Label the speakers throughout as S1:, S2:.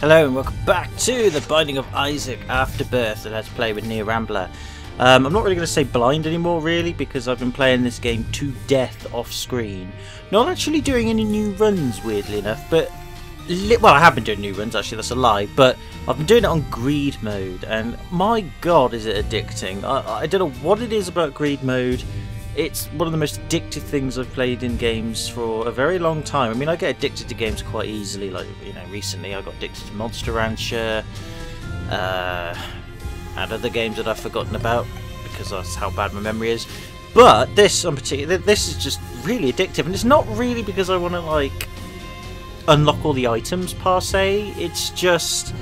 S1: Hello and welcome back to The Binding of Isaac Afterbirth, and Let's Play with Rambler. I'm not really going to say blind anymore, really, because I've been playing this game to death off screen. Not actually doing any new runs, weirdly enough, but... well, I have been doing new runs, actually, that's a lie, but I've been doing it on greed mode, and my god is it addicting. I don't know what it is about greed mode. It's one of the most addictive things I've played in games for a very long time. I mean, I get addicted to games quite easily. Like, you know, recently I got addicted to Monster Rancher, and other games that I've forgotten about because that's how bad my memory is. But this, in particular, this is just really addictive, and it's not really because I want to like unlock all the items per se. It's just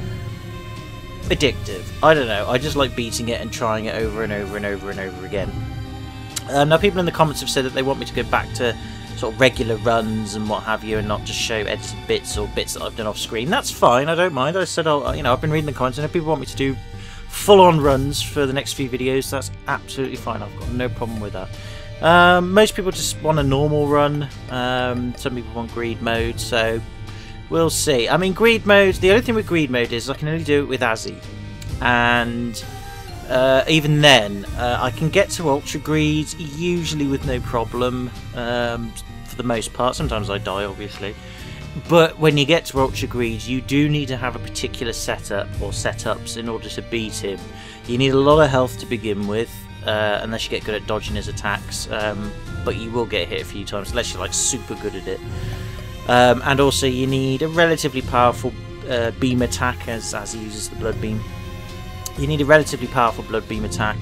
S1: addictive. I don't know. I just like beating it and trying it over and over and over and over again. Now, people in the comments have said that they want me to go back to sort of regular runs and what have you, and not just show edited bits or bits that I've done off screen. That's fine. I don't mind. I said, you know, I've been reading the comments, and if people want me to do full-on runs for the next few videos, that's absolutely fine. I've got no problem with that. Most people just want a normal run. Some people want greed mode, so we'll see. I mean, greed mode. The only thing with greed mode is I can only do it with Azzy, and even then, I can get to Ultra Greed usually with no problem, for the most part. Sometimes I die, obviously. But when you get to Ultra Greed, you do need to have a particular setup or setups in order to beat him. You need a lot of health to begin with, unless you get good at dodging his attacks. But you will get hit a few times, unless you're like super good at it. And also you need a relatively powerful beam attack, as he uses the blood beam. You need a relatively powerful blood beam attack,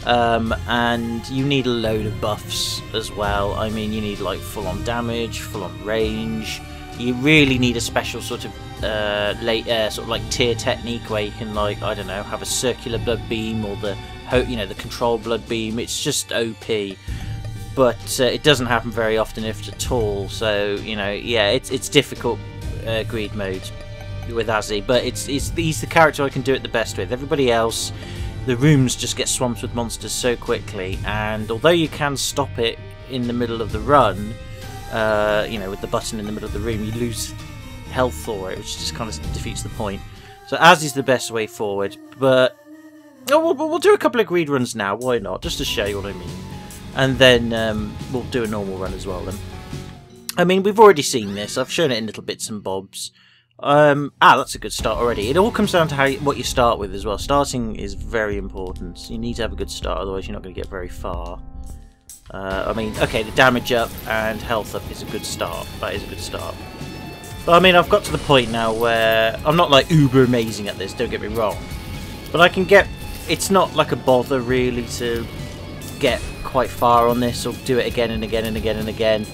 S1: and you need a load of buffs as well. I mean, you need like full-on damage, full-on range. You really need a special sort of sort of like tier technique where you can, like, I don't know, have a circular blood beam or the the control blood beam. It's just OP, but it doesn't happen very often, if at all. So yeah, it's difficult greed mode with Azzy, but he's the character I can do it the best with. Everybody else, the rooms just get swamped with monsters so quickly, and although you can stop it in the middle of the run, with the button in the middle of the room, you lose health for it, which just kind of defeats the point. So Azzy's the best way forward, but we'll do a couple of greed runs now, why not, just to show you what I mean, and then we'll do a normal run as well then. I mean, we've already seen this, I've shown it in little bits and bobs. That's a good start already. It all comes down to what you start with as well. Starting is very important. You need to have a good start, otherwise you're not going to get very far. I mean, okay, the damage up and health up is a good start. That is a good start. But I mean, I've got to the point now where I'm not like uber amazing at this, don't get me wrong. But I can get... It's not like a bother really to get quite far on this, or do it again and again and again and again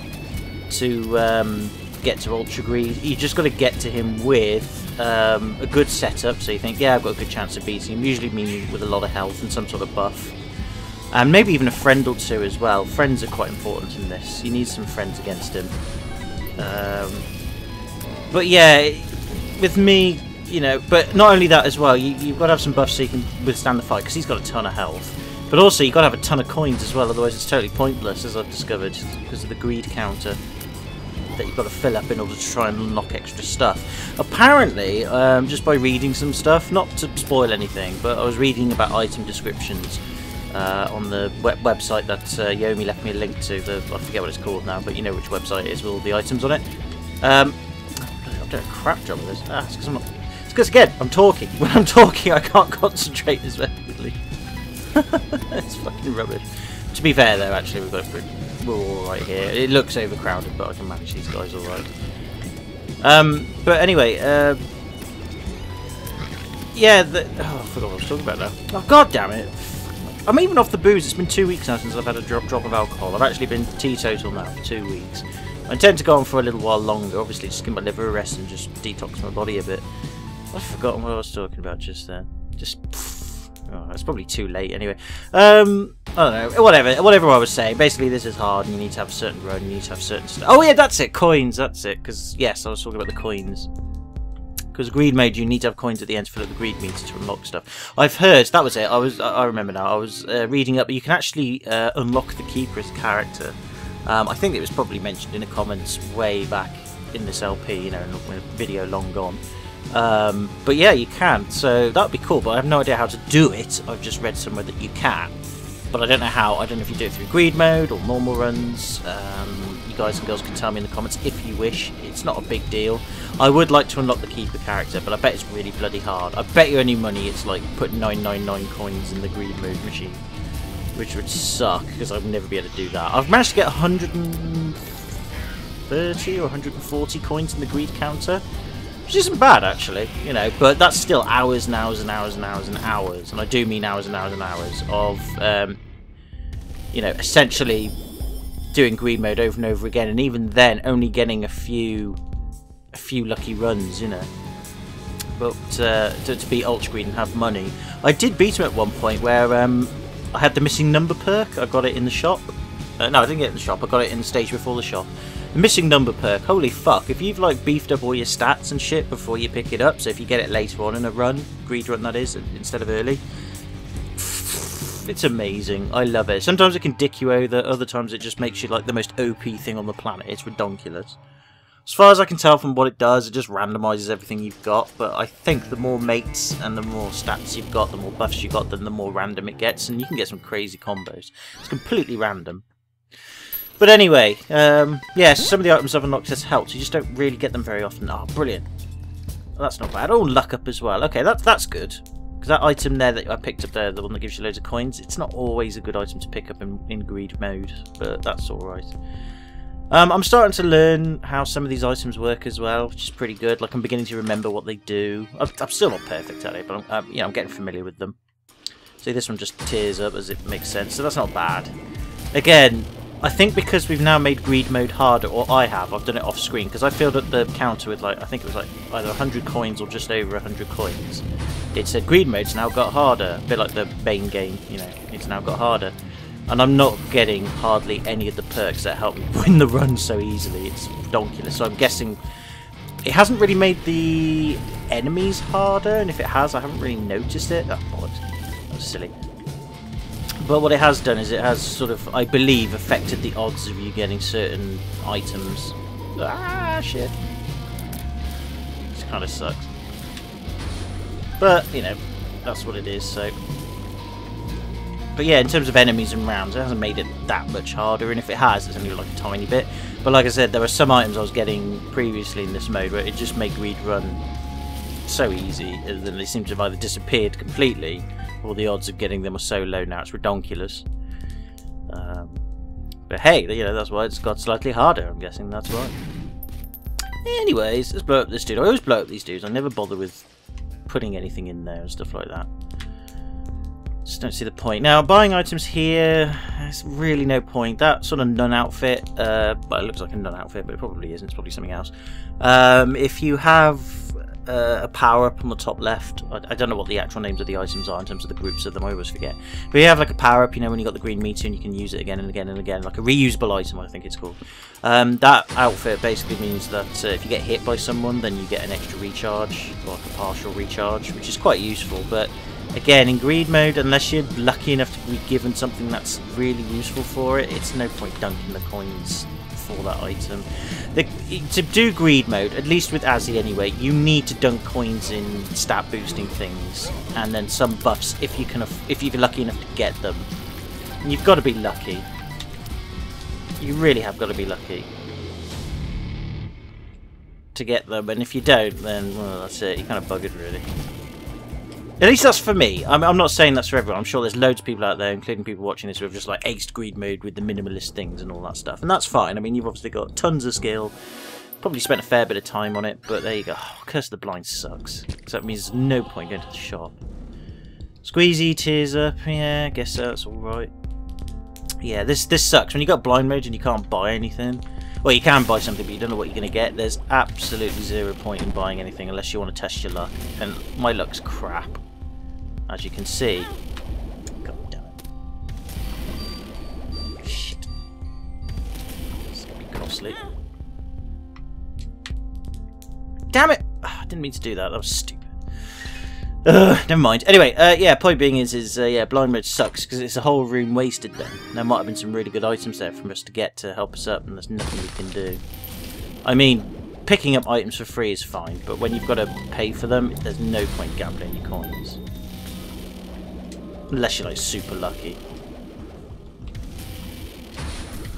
S1: to... get to Ultra Greed. You just got to get to him with a good setup, so you think, yeah, I've got a good chance of beating him, usually meaning with a lot of health and some sort of buff, and maybe even a friend or two as well. Friends are quite important in this. You need some friends against him. But yeah, with me, but not only that as well, you've got to have some buffs so you can withstand the fight, because he's got a ton of health, but also you've got to have a ton of coins as well, otherwise it's totally pointless, as I've discovered, because of the greed counter that you've got to fill up in order to try and unlock extra stuff. Apparently, just by reading some stuff, not to spoil anything, but I was reading about item descriptions on the website that Yomi left me a link to. I forget what it's called now, but you know which website it is with all the items on it. I'm doing a crap job of this. It's because I'm not. It's because, again, I'm talking. When I'm talking, I can't concentrate as effectively. It's fucking rubbish. To be fair, though, actually, we're alright here. It looks overcrowded, but I can manage these guys alright. But anyway, yeah, I forgot what I was talking about now. Oh, god damn it. I'm even off the booze. It's been 2 weeks now since I've had a drop of alcohol. I've actually been teetotal now for 2 weeks. I intend to go on for a little while longer, obviously just give my liver a rest and just detox my body a bit. I've forgotten what I was talking about just then. Oh, it's probably too late anyway. I don't know. Whatever I was saying. Basically, this is hard, and you need to have a certain run. You need to have certain stuff. Oh yeah, that's it. Coins. That's it. Because yes, I was talking about the coins. Because greed mode, you need to have coins at the end to fill up the greed meter to unlock stuff. I've heard that was it. I remember now. I was reading up. You can actually unlock the keeper's character. I think it was probably mentioned in the comments way back in this LP. In a video long gone. But yeah, you can, so that would be cool, but I have no idea how to do it. I've just read somewhere that you can, but I don't know how. I don't know if you do it through greed mode or normal runs. You guys and girls can tell me in the comments if you wish. It's not a big deal. I would like to unlock the keeper character, but I bet it's really bloody hard. I bet you any money it's like put 999 coins in the greed mode machine, which would suck, because I'd never be able to do that. I've managed to get 130 or 140 coins in the greed counter, which isn't bad actually, you know, but that's still hours and hours and hours and hours and hours, and I do mean hours and hours and hours of, you know, essentially doing greed mode over and over again, and even then only getting a few lucky runs, you know. But to beat Ultra Greed and have money, I did beat him at one point where I had the missing number perk. I got it in the shop. No, I didn't get it in the shop. I got it in the stage before the shop. The missing number perk. Holy fuck! If you've like beefed up all your stats and shit before you pick it up, so if you get it later on in a run, greed run that is, instead of early, it's amazing. I love it. Sometimes it can dick you over. Other times it just makes you like the most OP thing on the planet. It's ridiculous. As far as I can tell from what it does, it just randomises everything you've got, but I think the more mates and the more stats you've got, the more buffs you've got, then the more random it gets, and you can get some crazy combos. It's completely random. But anyway, yeah, so some of the items I've unlocked has helped, you just don't really get them very often. Oh, brilliant. Well, that's not bad. Oh, luck up as well. Okay, that's good. Because that item there that I picked up there, the one that gives you loads of coins, it's not always a good item to pick up in greed mode, but that's alright. I'm starting to learn how some of these items work as well, which is pretty good. Like, I'm beginning to remember what they do. I'm still not perfect at it, but you know, I'm getting familiar with them. See, this one just tears up as it makes sense, so that's not bad. Again, I think because we've now made greed mode harder, or I have, I've done it off screen, because I filled up the counter with like, I think it was like either 100 coins or just over 100 coins. It said greed mode's now got harder, a bit like the main game, you know, it's now got harder. And I'm not getting hardly any of the perks that help me win the run so easily. It's ridiculous. So I'm guessing it hasn't really made the enemies harder, and if it has, I haven't really noticed it. Oh, bollocks. That was silly. But what it has done is it has sort of, I believe, affected the odds of you getting certain items. Ah, shit. This kind of sucks. But, you know, that's what it is, so... But yeah, in terms of enemies and rounds, it hasn't made it that much harder, and if it has, it's only like a tiny bit. But like I said, there were some items I was getting previously in this mode where it just made greed run so easy, and then they seem to have either disappeared completely, or the odds of getting them are so low now, it's ridiculous. But hey, you know, that's why it's got slightly harder, I'm guessing that's why. Anyways, let's blow up this dude. I always blow up these dudes, I never bother with putting anything in there and stuff like that. Just don't see the point. Now, buying items here, there's really no point. That sort of nun outfit, well, it looks like a nun outfit, but it probably isn't. It's probably something else. If you have a power-up on the top left, I don't know what the actual names of the items are in terms of the groups of them, I always forget. But you have like a power-up, you know, when you got the green meter and you can use it again and again and again, like a reusable item, I think it's called. That outfit basically means that if you get hit by someone, then you get an extra recharge, or like a partial recharge, which is quite useful, but again, in greed mode, unless you're lucky enough to be given something that's really useful for it, it's no point dunking the coins for that item. To do greed mode, at least with Azzy anyway, you need to dunk coins in stat boosting things, and then some buffs if you're lucky enough to get them. And you've got to be lucky. You really have got to be lucky to get them, and if you don't, then well, that's it. You're kind of buggered, really. At least that's for me. I'm not saying that's for everyone. I'm sure there's loads of people out there, including people watching this, who have just like aced greed mode with the minimalist things and all that stuff. And that's fine. I mean, you've obviously got tons of skill. Probably spent a fair bit of time on it, but there you go. Oh, Curse of the Blind sucks. So that means there's no point going to the shop. Squeezy, tears up. Yeah, I guess that's alright. Yeah, this sucks. When you got blind mode and you can't buy anything. Well, you can buy something, but you don't know what you're going to get. There's absolutely zero point in buying anything unless you want to test your luck. And my luck's crap. As you can see. God damn it. Shit. It's going to be costly. Damn it! I didn't mean to do that. That was stupid. Never mind. Anyway, yeah, point being is yeah, blind mode sucks because it's a whole room wasted then. There might have been some really good items there for us to get to help us up, and there's nothing we can do. I mean, picking up items for free is fine, but when you've got to pay for them, there's no point gambling your coins. Unless you're like super lucky.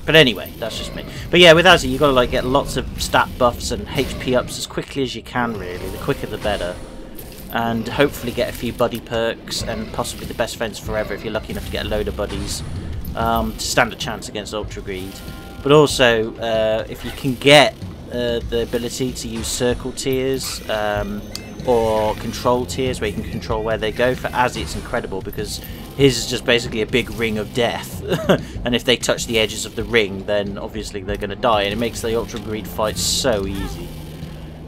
S1: But anyway, that's just me. But yeah, with Azzy, you've got to like get lots of stat buffs and HP ups as quickly as you can, really. The quicker the better. And hopefully get a few buddy perks and possibly the best friends forever if you're lucky enough to get a load of buddies to stand a chance against Ultra Greed. But also, if you can get the ability to use circle tiers or control tiers where you can control where they go, for Azzy it's incredible because his is just basically a big ring of death. And if they touch the edges of the ring, then obviously they're going to die, and it makes the Ultra Greed fight so easy.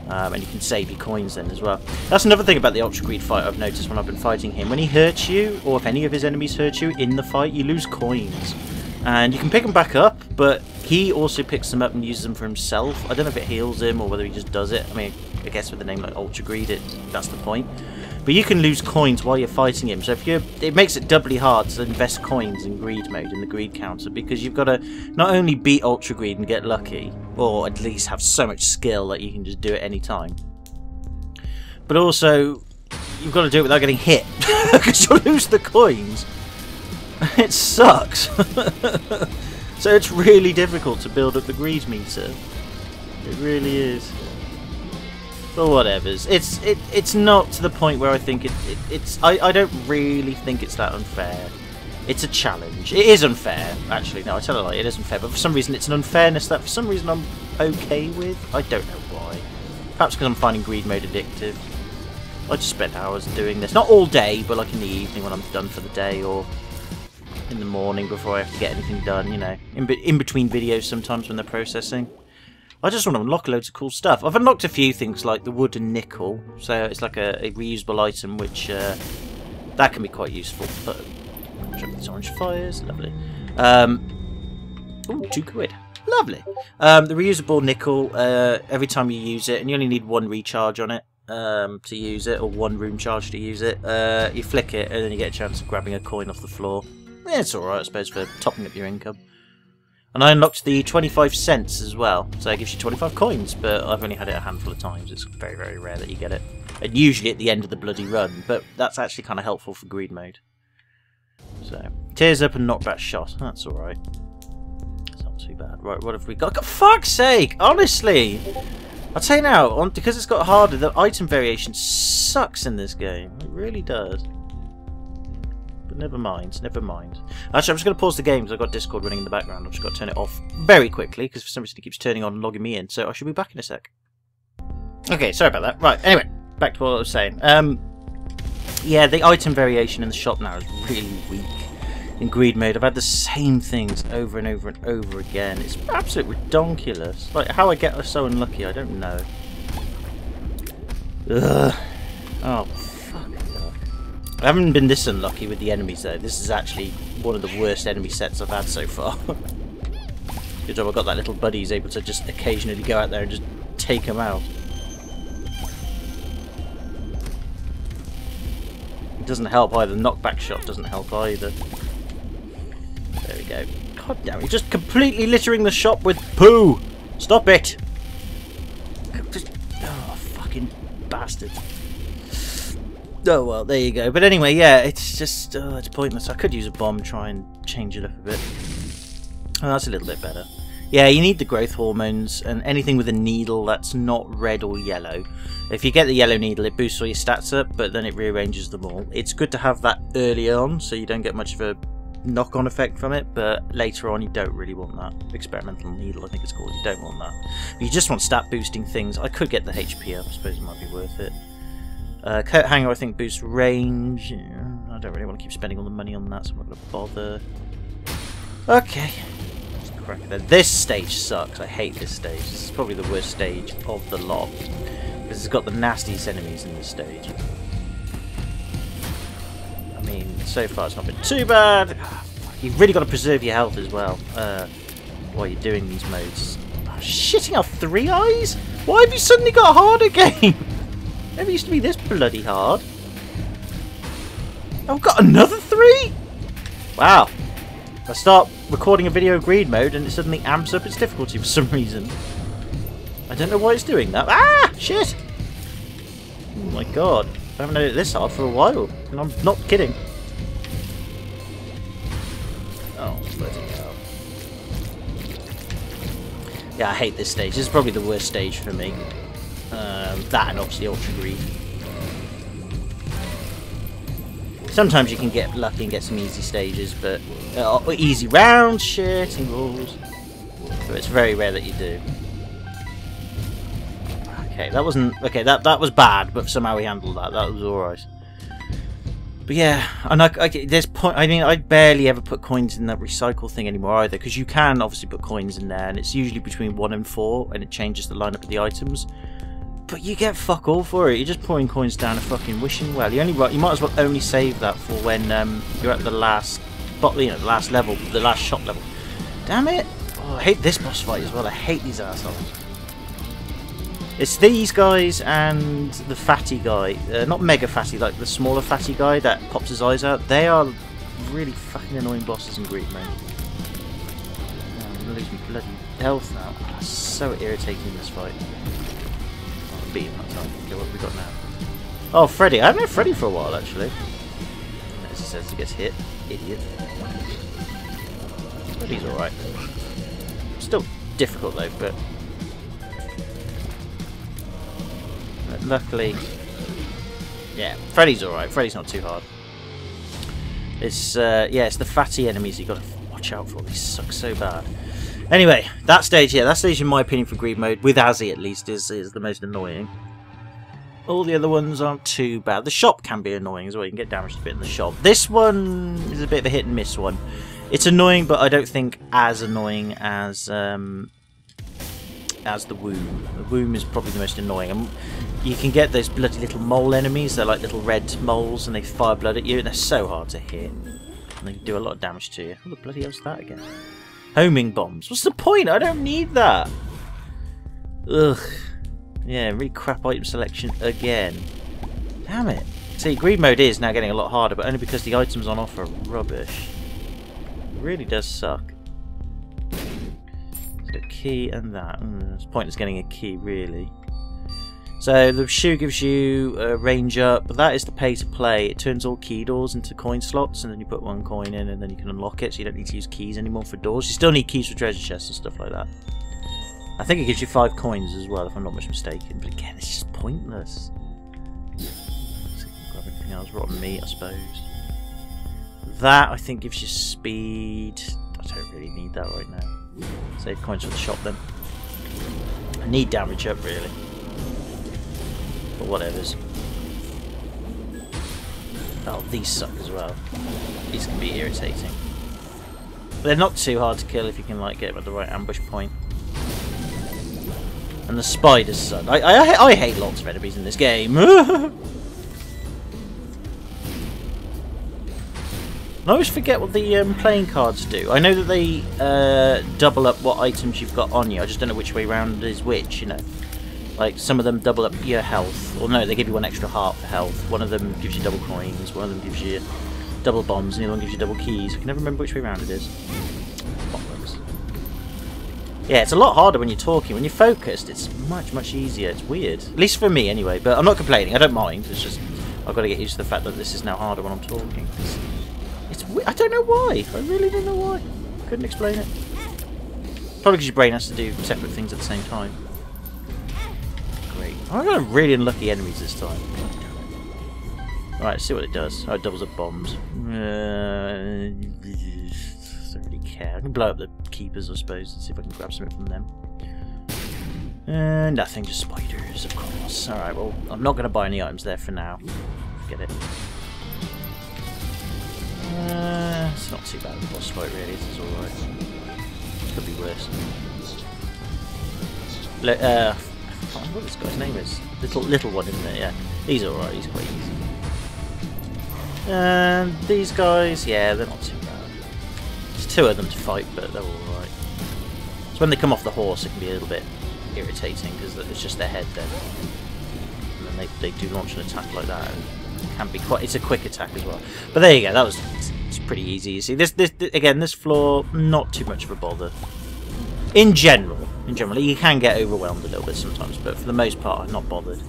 S1: And you can save your coins then as well. That's another thing about the Ultra Greed fight I've noticed when I've been fighting him. When he hurts you, or if any of his enemies hurt you in the fight, you lose coins. And you can pick them back up, but he also picks them up and uses them for himself. I don't know if it heals him or whether he just does it. I mean, I guess with a name like Ultra Greed, that's the point. But you can lose coins while you're fighting him, so it makes it doubly hard to invest coins in Greed mode, in the Greed counter, because you've got to not only beat Ultra Greed and get lucky, or at least have so much skill that you can just do it any time, but also you've got to do it without getting hit, because you'll lose the coins. It sucks. So it's really difficult to build up the Greed meter. It really is. But whatever's. It's not to the point where I think I don't really think it's that unfair. It's a challenge. It is unfair, actually. No, I tell a lie, it is unfair. But for some reason, it's an unfairness that for some reason I'm okay with. I don't know why. Perhaps because I'm finding Greed mode addictive. I just spend hours doing this. Not all day, but like in the evening when I'm done for the day, or in the morning before I have to get anything done, you know. In between videos sometimes when they're processing. I just want to unlock loads of cool stuff. I've unlocked a few things like the wood and nickel, so it's like a reusable item, which that can be quite useful. But these orange fires, lovely. Ooh, £2. Lovely. The reusable nickel, every time you use it, and you only need one recharge on it to use it, or one room charge to use it, you flick it and then you get a chance of grabbing a coin off the floor. Yeah, it's alright, I suppose, for topping up your income. And I unlocked the 25 cents as well, so it gives you 25 coins, but I've only had it a handful of times. It's very, very rare that you get it. And usually at the end of the bloody run, but that's actually kind of helpful for Greed mode. So, tears up and knockback shot. That's alright. It's not too bad. Right, what have we got? For fuck's sake! Honestly! I'll tell you now, because it's got harder, the item variation sucks in this game. It really does. But never mind, never mind. Actually, I'm just going to pause the game because I've got Discord running in the background. I've just got to turn it off very quickly because for some reason it keeps turning on and logging me in. So I should be back in a sec. Okay, sorry about that. Right, anyway, back to what I was saying. Yeah, the item variation in the shop now is really weak in Greed mode. I've had the same things over and over and over again. It's absolutely redonkulous. Like, how I get so unlucky, I don't know. Ugh. Oh, fuck. I haven't been this unlucky with the enemies though. This is actually one of the worst enemy sets I've had so far. Good job I got that little buddy who's able to just occasionally go out there and just take him out. It doesn't help either. The knockback shot doesn't help either. There we go. God damn it, you're just completely littering the shop with poo! Stop it! Oh, fucking bastard. Oh well, there you go. But anyway, yeah, it's just it's pointless. I could use a bomb, try and change it up a bit. Oh, that's a little bit better. Yeah, you need the growth hormones and anything with a needle that's not red or yellow. If you get the yellow needle, it boosts all your stats up, but then it rearranges them all. It's good to have that early on, so you don't get much of a knock-on effect from it, but later on you don't really want that. Experimental needle, I think it's called. You don't want that. You just want stat boosting things. I could get the HP up. I suppose it might be worth it. Coat hanger, I think, boosts range. I don't really want to keep spending all the money on that, so I'm not going to bother. Okay. Let's crack it then. This stage sucks. I hate this stage. This is probably the worst stage of the lot. Because it's got the nastiest enemies in this stage. I mean, so far it's not been too bad. You've really got to preserve your health as well while you're doing these modes. Oh, shitting out 3 eyes? Why have you suddenly got a harder game? Never used to be this bloody hard. I've got another 3? Wow. I start recording a video Greed mode and it suddenly amps up its difficulty for some reason. I don't know why it's doing that. Ah! Shit! Oh my god. I haven't had it this hard for a while. And I'm not kidding. Oh, bloody hell. Yeah, I hate this stage. This is probably the worst stage for me. That and obviously Ultra Greed. Sometimes you can get lucky and get some easy stages, but easy rounds, shit, and rules. But it's very rare that you do. Okay, that wasn't okay. That was bad, but somehow we handled that. That was all right. But yeah, and there's point. I mean, I barely ever put coins in that recycle thing anymore either, because you can obviously put coins in there, and it's usually between 1 and 4, and it changes the lineup of the items. But you get fuck all for it. You're just pouring coins down a fucking wishing well. You might as well only save that for when you're at the last, the last level, the last shop level. Damn it! Oh, I hate this boss fight as well. I hate these assholes. It's these guys and the fatty guy, not mega fatty, like the smaller fatty guy that pops his eyes out. They are really fucking annoying bosses in Greed mode. Oh, I'm gonna lose my bloody health now. Oh, it's so irritating in this fight. Beat him that time. Okay, what have we got now? Oh, Freddy. I haven't had Freddy for a while, actually. As he says, he gets hit. Idiot. Freddy's alright. Still difficult, though, but luckily... Yeah, Freddy's alright. Freddy's not too hard. It's, yeah, it's the fatty enemies you've got to watch out for. They suck so bad. Anyway, that stage, yeah, that stage in my opinion for Greed mode, with Azzy at least, is the most annoying. All the other ones aren't too bad. The shop can be annoying as well, you can get damaged a bit in the shop. This one is a bit of a hit and miss one. It's annoying, but I don't think as annoying as the Womb. The Womb is probably the most annoying. And you can get those bloody little mole enemies, they're like little red moles and they fire blood at you, and they're so hard to hit. And they do a lot of damage to you. What the bloody hell's that again? Homing bombs. What's the point? I don't need that. Ugh. Yeah, really crap item selection again. Damn it. See, Greed mode is now getting a lot harder, but only because the items on offer are rubbish. It really does suck. So key and that. It's pointless getting a key, really. So the shoe gives you a range up, but that is the pay to play. It turns all key doors into coin slots, and then you put one coin in and then you can unlock it, so you don't need to use keys anymore for doors. You still need keys for treasure chests and stuff like that. I think it gives you 5 coins as well, if I'm not much mistaken, but again, it's just pointless. So grab anything else, rotten meat, I suppose. That, I think, gives you speed. I don't really need that right now. Save coins for the shop then. I need damage up, really. But whatever's. Oh, these suck as well. These can be irritating. But they're not too hard to kill if you can like get them at the right ambush point. And the spiders suck. I hate lots of enemies in this game. I always forget what the playing cards do. I know that they double up what items you've got on you. I just don't know which way round is which, you know. Like, some of them double up your health. Or no, they give you 1 extra heart for health. One of them gives you double coins. One of them gives you double bombs. And the other one gives you double keys. I can never remember which way round it is. Bollocks. Yeah, it's a lot harder when you're talking. When you're focused, it's much, much easier. It's weird. At least for me, anyway. But I'm not complaining. I don't mind. It's just, I've got to get used to the fact that this is now harder when I'm talking. It's weird. I don't know why. I really don't know why. Couldn't explain it. Probably because your brain has to do separate things at the same time. Great. I got really unlucky enemies this time. Alright, let's see what it does. Oh, it doubles up bombs. Don't really care. I can blow up the keepers, I suppose, and see if I can grab something from them. Nothing, just spiders, of course. Alright, well, I'm not going to buy any items there for now. Forget it. It's not too bad of a boss fight, really. It's alright. Could be worse. I can't remember what this guy's name is. Little one, isn't it? Yeah. He's alright, he's quite easy. And these guys, yeah, they're not too bad. There's 2 of them to fight, but they're alright. So when they come off the horse, it can be a little bit irritating, because it's just their head then. And then they do launch an attack like that, and it can be quite, it's a quick attack as well. But there you go, it's pretty easy. You see, this again, this floor, not too much of a bother. In general. in general. You can get overwhelmed a little bit sometimes, but for the most part, I'm not bothered.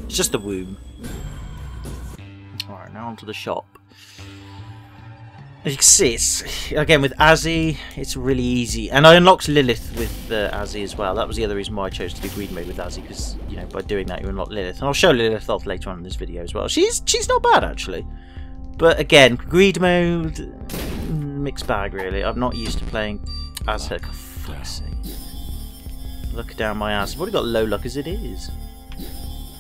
S1: It's just the womb. Alright, now onto the shop. As you can see, it's, again, with Azzy, it's really easy. And I unlocked Lilith with Azzy as well. That was the other reason why I chose to do greed mode with Azzy, because, you know, by doing that you unlock Lilith. And I'll show Lilith off later on in this video as well. She's not bad, actually. But again, greed mode, mixed bag, really. I'm not used to playing as her. For fuck's sake. Look down my ass. I've already got low luck as it is.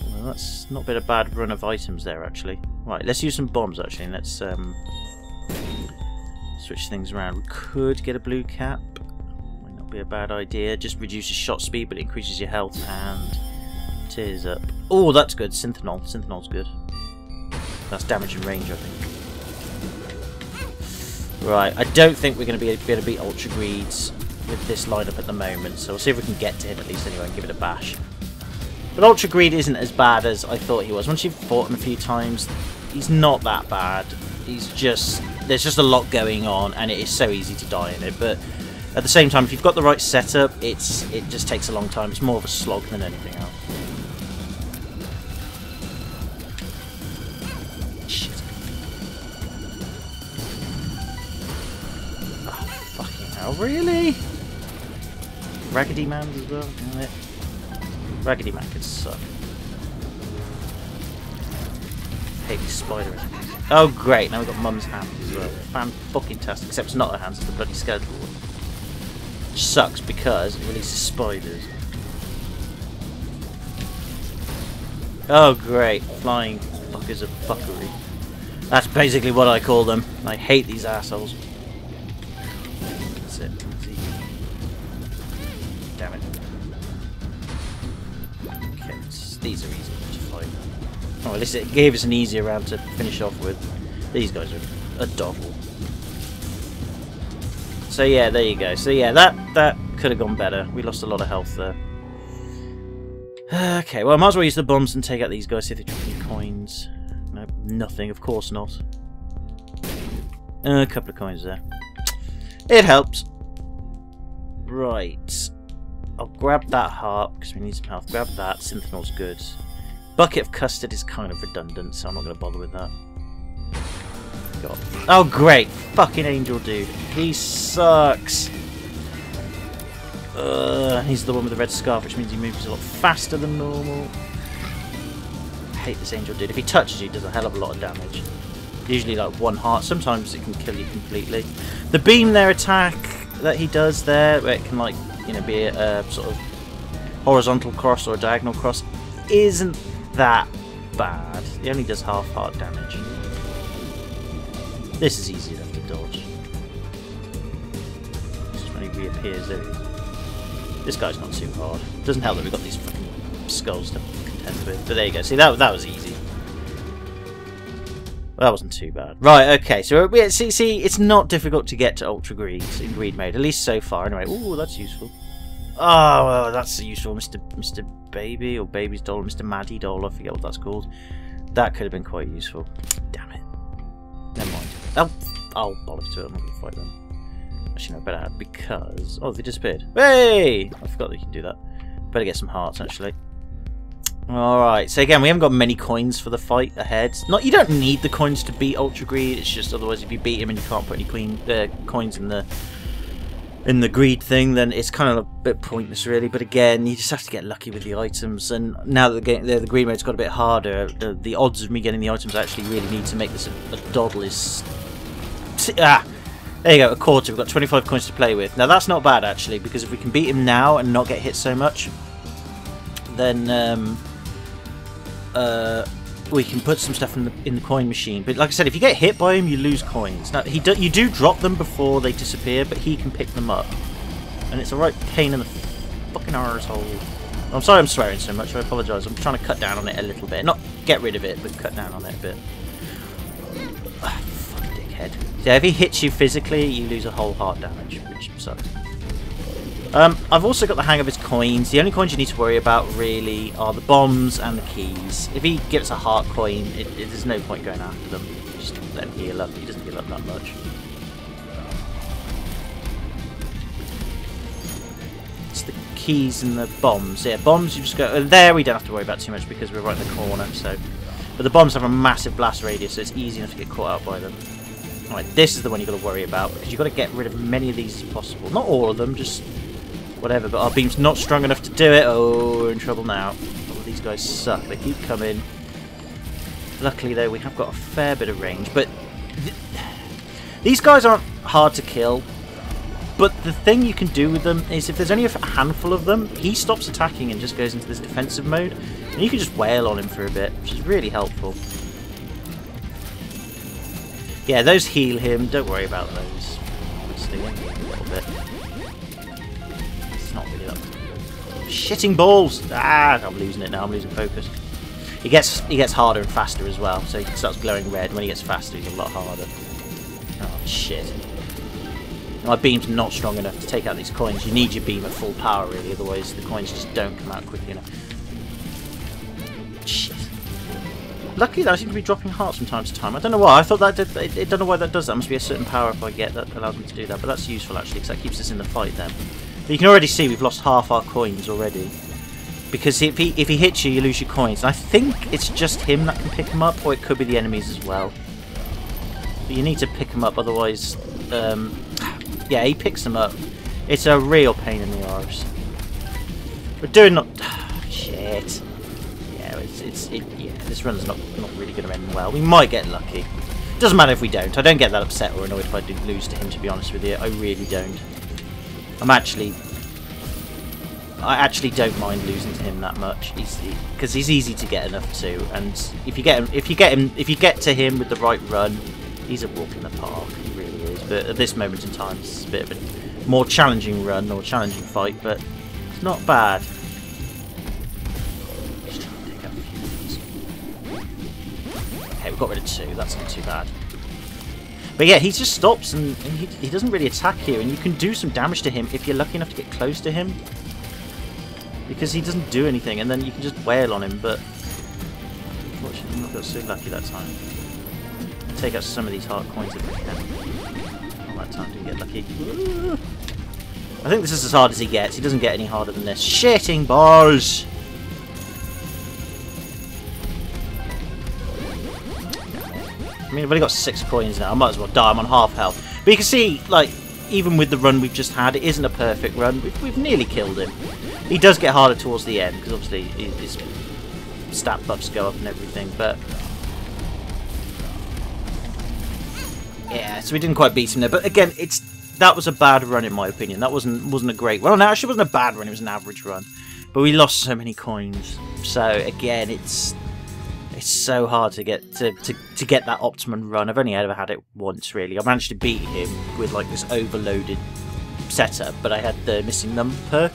S1: Well, that's not been a bad run of items there, actually. Right, let's use some bombs, actually. And let's switch things around. We could get a blue cap. Might not be a bad idea. Just reduces shot speed, but it increases your health and tears up. Oh, that's good. Synthanol. Synthanol's good. That's damage and range, I think. Right, I don't think we're going to be able to beat Ultra Greeds with this lineup at the moment, so we'll see if we can get to him at least anyway and give it a bash. But Ultra Greed isn't as bad as I thought he was. Once you've fought him a few times, he's not that bad. He's just... there's just a lot going on, and it is so easy to die in it, but at the same time, if you've got the right setup, it just takes a long time. It's more of a slog than anything else. Shit. Oh, fucking hell, really? Raggedy Man as well, damn it. Raggedy Man can suck. I hate these spider enemies. Oh great, now we've got Mum's hands as well. Fan-fucking-tastic, except it's not her hands, it's the bloody skeletal one. Which sucks because it releases spiders. Oh great, flying fuckers of fuckery. That's basically what I call them. I hate these assholes. That's it. Damn it. Okay, these are easy to fight. Oh, at least it gave us an easier round to finish off with. These guys are a doddle. So yeah, there you go. So yeah, that could have gone better. We lost a lot of health there. Okay, well I might as well use the bombs and take out these guys, see if they drop any coins. No, nothing, of course not. A couple of coins there. It helps. Right. I'll grab that heart, because we need some health. Grab that, Synthanol's good. Bucket of custard is kind of redundant, so I'm not going to bother with that. God. Oh great! Fucking angel dude. He sucks! He's the one with the red scarf, which means he moves a lot faster than normal. I hate this angel dude. If he touches you, he does a hell of a lot of damage. Usually like one heart. Sometimes it can kill you completely. The beam there attack that he does there, where it can like, you know, be a sort of horizontal cross or a diagonal cross, isn't that bad. He only does half heart damage. This is easy enough to dodge. Just when he reappears, there he is. This guy's not too hard. Doesn't help that we've got these fucking skulls to contend with. But there you go. See, that was easy. Well, that wasn't too bad. Right, okay. So see, it's not difficult to get to Ultra Greed in Greed mode, at least so far. Anyway, ooh, that's useful. Oh, well, that's useful, Mr. Baby or Baby's doll, Mr. Maddie doll. I forget what that's called. That could have been quite useful. Damn it. Never mind. I'll bollocks to it. I'm not going to fight them. Actually, no, better because... oh, they disappeared. Hey! I forgot that you can do that. Better get some hearts, actually. Alright, so again, we haven't got many coins for the fight ahead. You don't need the coins to beat Ultra Greed. It's just otherwise if you beat him and you can't put any coins in the greed thing, then it's kind of a bit pointless, really. But again, you just have to get lucky with the items. And now that the greed mode's got a bit harder, the odds of me getting the items I actually really need to make this a doddle is... there you go, a quarter. We've got 25 coins to play with. Now that's not bad, actually, because if we can beat him now and not get hit so much, then we can put some stuff in the coin machine. But like I said, if you get hit by him, you lose coins. Now you do drop them before they disappear, but he can pick them up, and it's a right pain in the fucking arsehole. I'm sorry I'm swearing so much. I apologise. I'm trying to cut down on it a little bit, not get rid of it, but cut down on it a bit. Fucking dickhead. Yeah, if he hits you physically, you lose a whole heart damage, which sucks. I've also got the hang of his coins. The only coins you need to worry about really are the bombs and the keys. If he gets a heart coin, there's no point going after them. Just let him heal up. He doesn't heal up that much. It's the keys and the bombs. Yeah, bombs you just go... there we don't have to worry about too much because we're right in the corner, so... But the bombs have a massive blast radius, so it's easy enough to get caught out by them. Alright, this is the one you've got to worry about, because you've got to get rid of as many of these as possible. Not all of them, just whatever, but our beam's not strong enough to do it. Oh, we're in trouble now. Oh, these guys suck. They keep coming. Luckily, though, we have got a fair bit of range, but... these guys aren't hard to kill, but the thing you can do with them is if there's only a handful of them, he stops attacking and just goes into this defensive mode, and you can just wail on him for a bit, which is really helpful. Yeah, those heal him, don't worry about those. Obviously, a little bit. It's not really that... shitting balls! Ah, I'm losing it now, I'm losing focus. He gets harder and faster as well, so he starts glowing red. When he gets faster, he's a lot harder. Oh, shit. My beam's not strong enough to take out these coins. You need your beam at full power, really, otherwise the coins just don't come out quickly enough. Shit. Luckily, though, I seem to be dropping hearts from time to time. I don't know why. I thought that did... I don't know why that does that. Must be a certain power if I get that allows me to do that. But that's useful, actually, because that keeps us in the fight then. But you can already see we've lost half our coins already. Because if he hits you, you lose your coins. And I think it's just him that can pick them up, or it could be the enemies as well. But you need to pick them up, otherwise... yeah, he picks them up. It's a real pain in the arse. We're doing not... shit. Yeah, yeah, this run's not really going to end well. We might get lucky. Doesn't matter if we don't. I don't get that upset or annoyed if I do lose to him, to be honest with you. I really don't. I actually don't mind losing to him that much, because he's easy to get enough to, and if you get to him with the right run, he's a walk in the park. He really is. But at this moment in time, it's a bit of a more challenging run or challenging fight, but it's not bad. Just trying to take out a few of these. Okay, we've got rid of 2. That's not too bad. But yeah, he just stops and he doesn't really attack here, and you can do some damage to him if you're lucky enough to get close to him. Because he doesn't do anything, and then you can just wail on him, but unfortunately I'm not got so lucky that time. Take out some of these heart coins if I can. Not that time, didn't get lucky. I think this is as hard as he gets. He doesn't get any harder than this. Shitting balls! I mean, I've only got 6 coins now. I might as well die. I'm on half health. But you can see, like, even with the run we've just had, it isn't a perfect run. We've nearly killed him. He does get harder towards the end, because obviously his stat buffs go up and everything, but... yeah, so we didn't quite beat him there. But again, that was a bad run in my opinion. That wasn't a great run. Well, no, actually it wasn't a bad run, it was an average run. But we lost so many coins. So again, it's so hard to get to get that optimum run. I've only ever had it once, really. I managed to beat him with like this overloaded setup, but I had the missing number perk,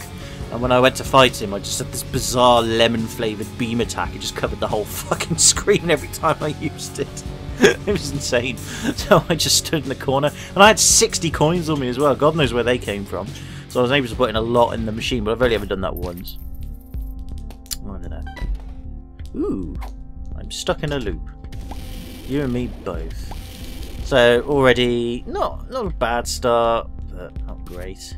S1: and when I went to fight him, I just had this bizarre lemon-flavoured beam attack. It just covered the whole fucking screen every time I used it. It was insane. So I just stood in the corner, and I had 60 coins on me as well. God knows where they came from. So I was able to put in a lot in the machine, but I've only ever done that once. I don't know. Ooh. I'm stuck in a loop. You and me both. So already not a bad start, but not great.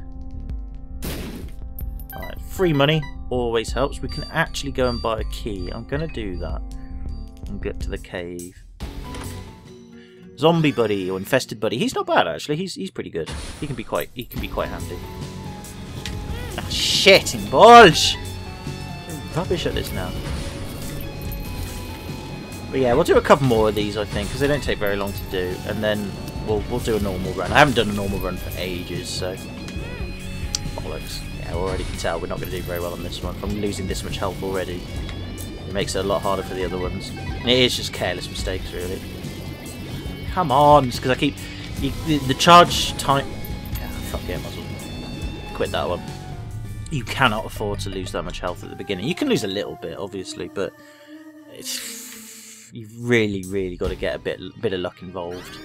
S1: Alright, free money always helps. We can actually go and buy a key. I'm gonna do that and get to the cave. Zombie buddy or infested buddy. He's not bad actually. He's pretty good. He can be quite handy. Ah, shitting balls! I'm rubbish at this now. But yeah, we'll do a couple more of these, I think, because they don't take very long to do, and then we'll do a normal run. I haven't done a normal run for ages, so bollocks. Yeah, we already can tell we're not going to do very well on this one. If I'm losing this much health already, it makes it a lot harder for the other ones. And it is just careless mistakes, really. Come on, it's because I keep the charge time. Yeah, fuck yeah, might as well quit that one. You cannot afford to lose that much health at the beginning. You can lose a little bit, obviously, but you've really got to get a bit of luck involved.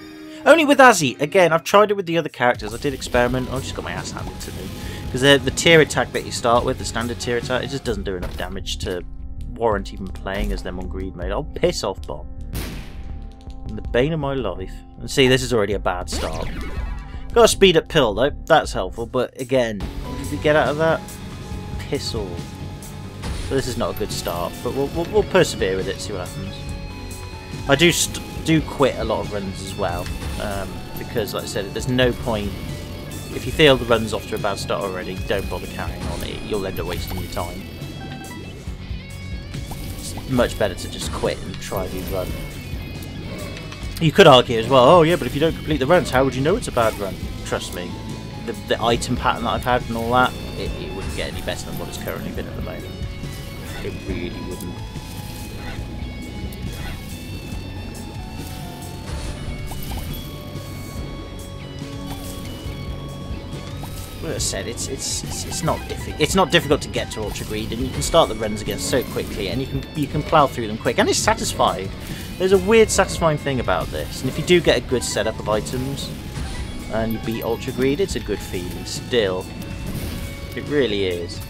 S1: Only with Azzy. Again, I've tried it with the other characters. I did experiment. I just got my ass handed to me. Because the tier attack that you start with, the standard tier attack, it just doesn't do enough damage to warrant even playing as them on greed mode. I'll piss off, Bob. And the bane of my life. And see, this is already a bad start. Got a speed up pill though. That's helpful. But again, what did we get out of that? piss all. So this is not a good start, but we'll persevere with it, see what happens. I do quit a lot of runs as well, because, like I said, there's no point. If you feel the run's off to a bad start already, don't bother carrying on it. You'll end up wasting your time. It's much better to just quit and try a new run. You could argue as well, oh yeah, but if you don't complete the runs, how would you know it's a bad run? Trust me, the item pattern that I've had and all that, it wouldn't get any better than what it's currently been at the moment. It really wouldn't. Like I said, it's not difficult to get to Ultra Greed, and you can start the runs again so quickly, and you can plough through them quick, and it's satisfying. There's a weird satisfying thing about this, and if you do get a good setup of items and you beat Ultra Greed, it's a good feeling still. It really is.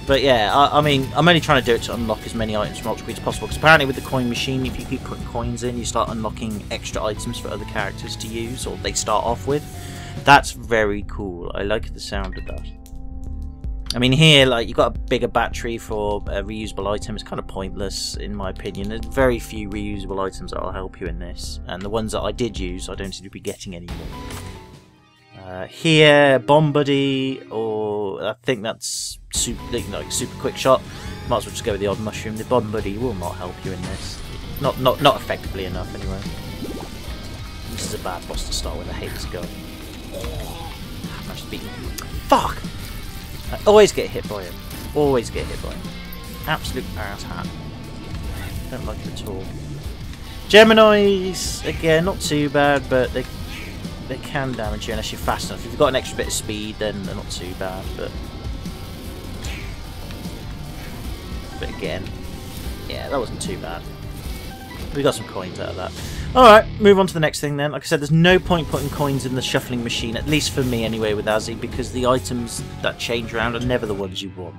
S1: But yeah, I mean, I'm only trying to do it to unlock as many items from Ultra Greed as possible, because apparently with the coin machine, if you keep putting coins in, you start unlocking extra items for other characters to use, or they start off with. That's very cool. I like the sound of that. I mean, here, like, you've got a bigger battery for a reusable item. It's kind of pointless, in my opinion. There's very few reusable items that will help you in this, and the ones that I did use, I don't seem to be getting anymore. Here, Bomb Buddy, or I think that's super quick shot. Might as well just go with the odd mushroom. The Bomb Buddy will not help you in this. Not effectively enough, anyway. This is a bad boss to start with. I hate this guy. I'm actually beating him. Fuck! I always get hit by him. Always get hit by him. Absolute ass hat. Don't like it at all. Geminis, again, not too bad, but they can damage you unless you're fast enough. If you've got an extra bit of speed, then they're not too bad. But again, yeah, that wasn't too bad. We got some coins out of that. Alright, move on to the next thing then. Like I said, there's no point putting coins in the shuffling machine, at least for me anyway with Azzy, because the items that change around are never the ones you want.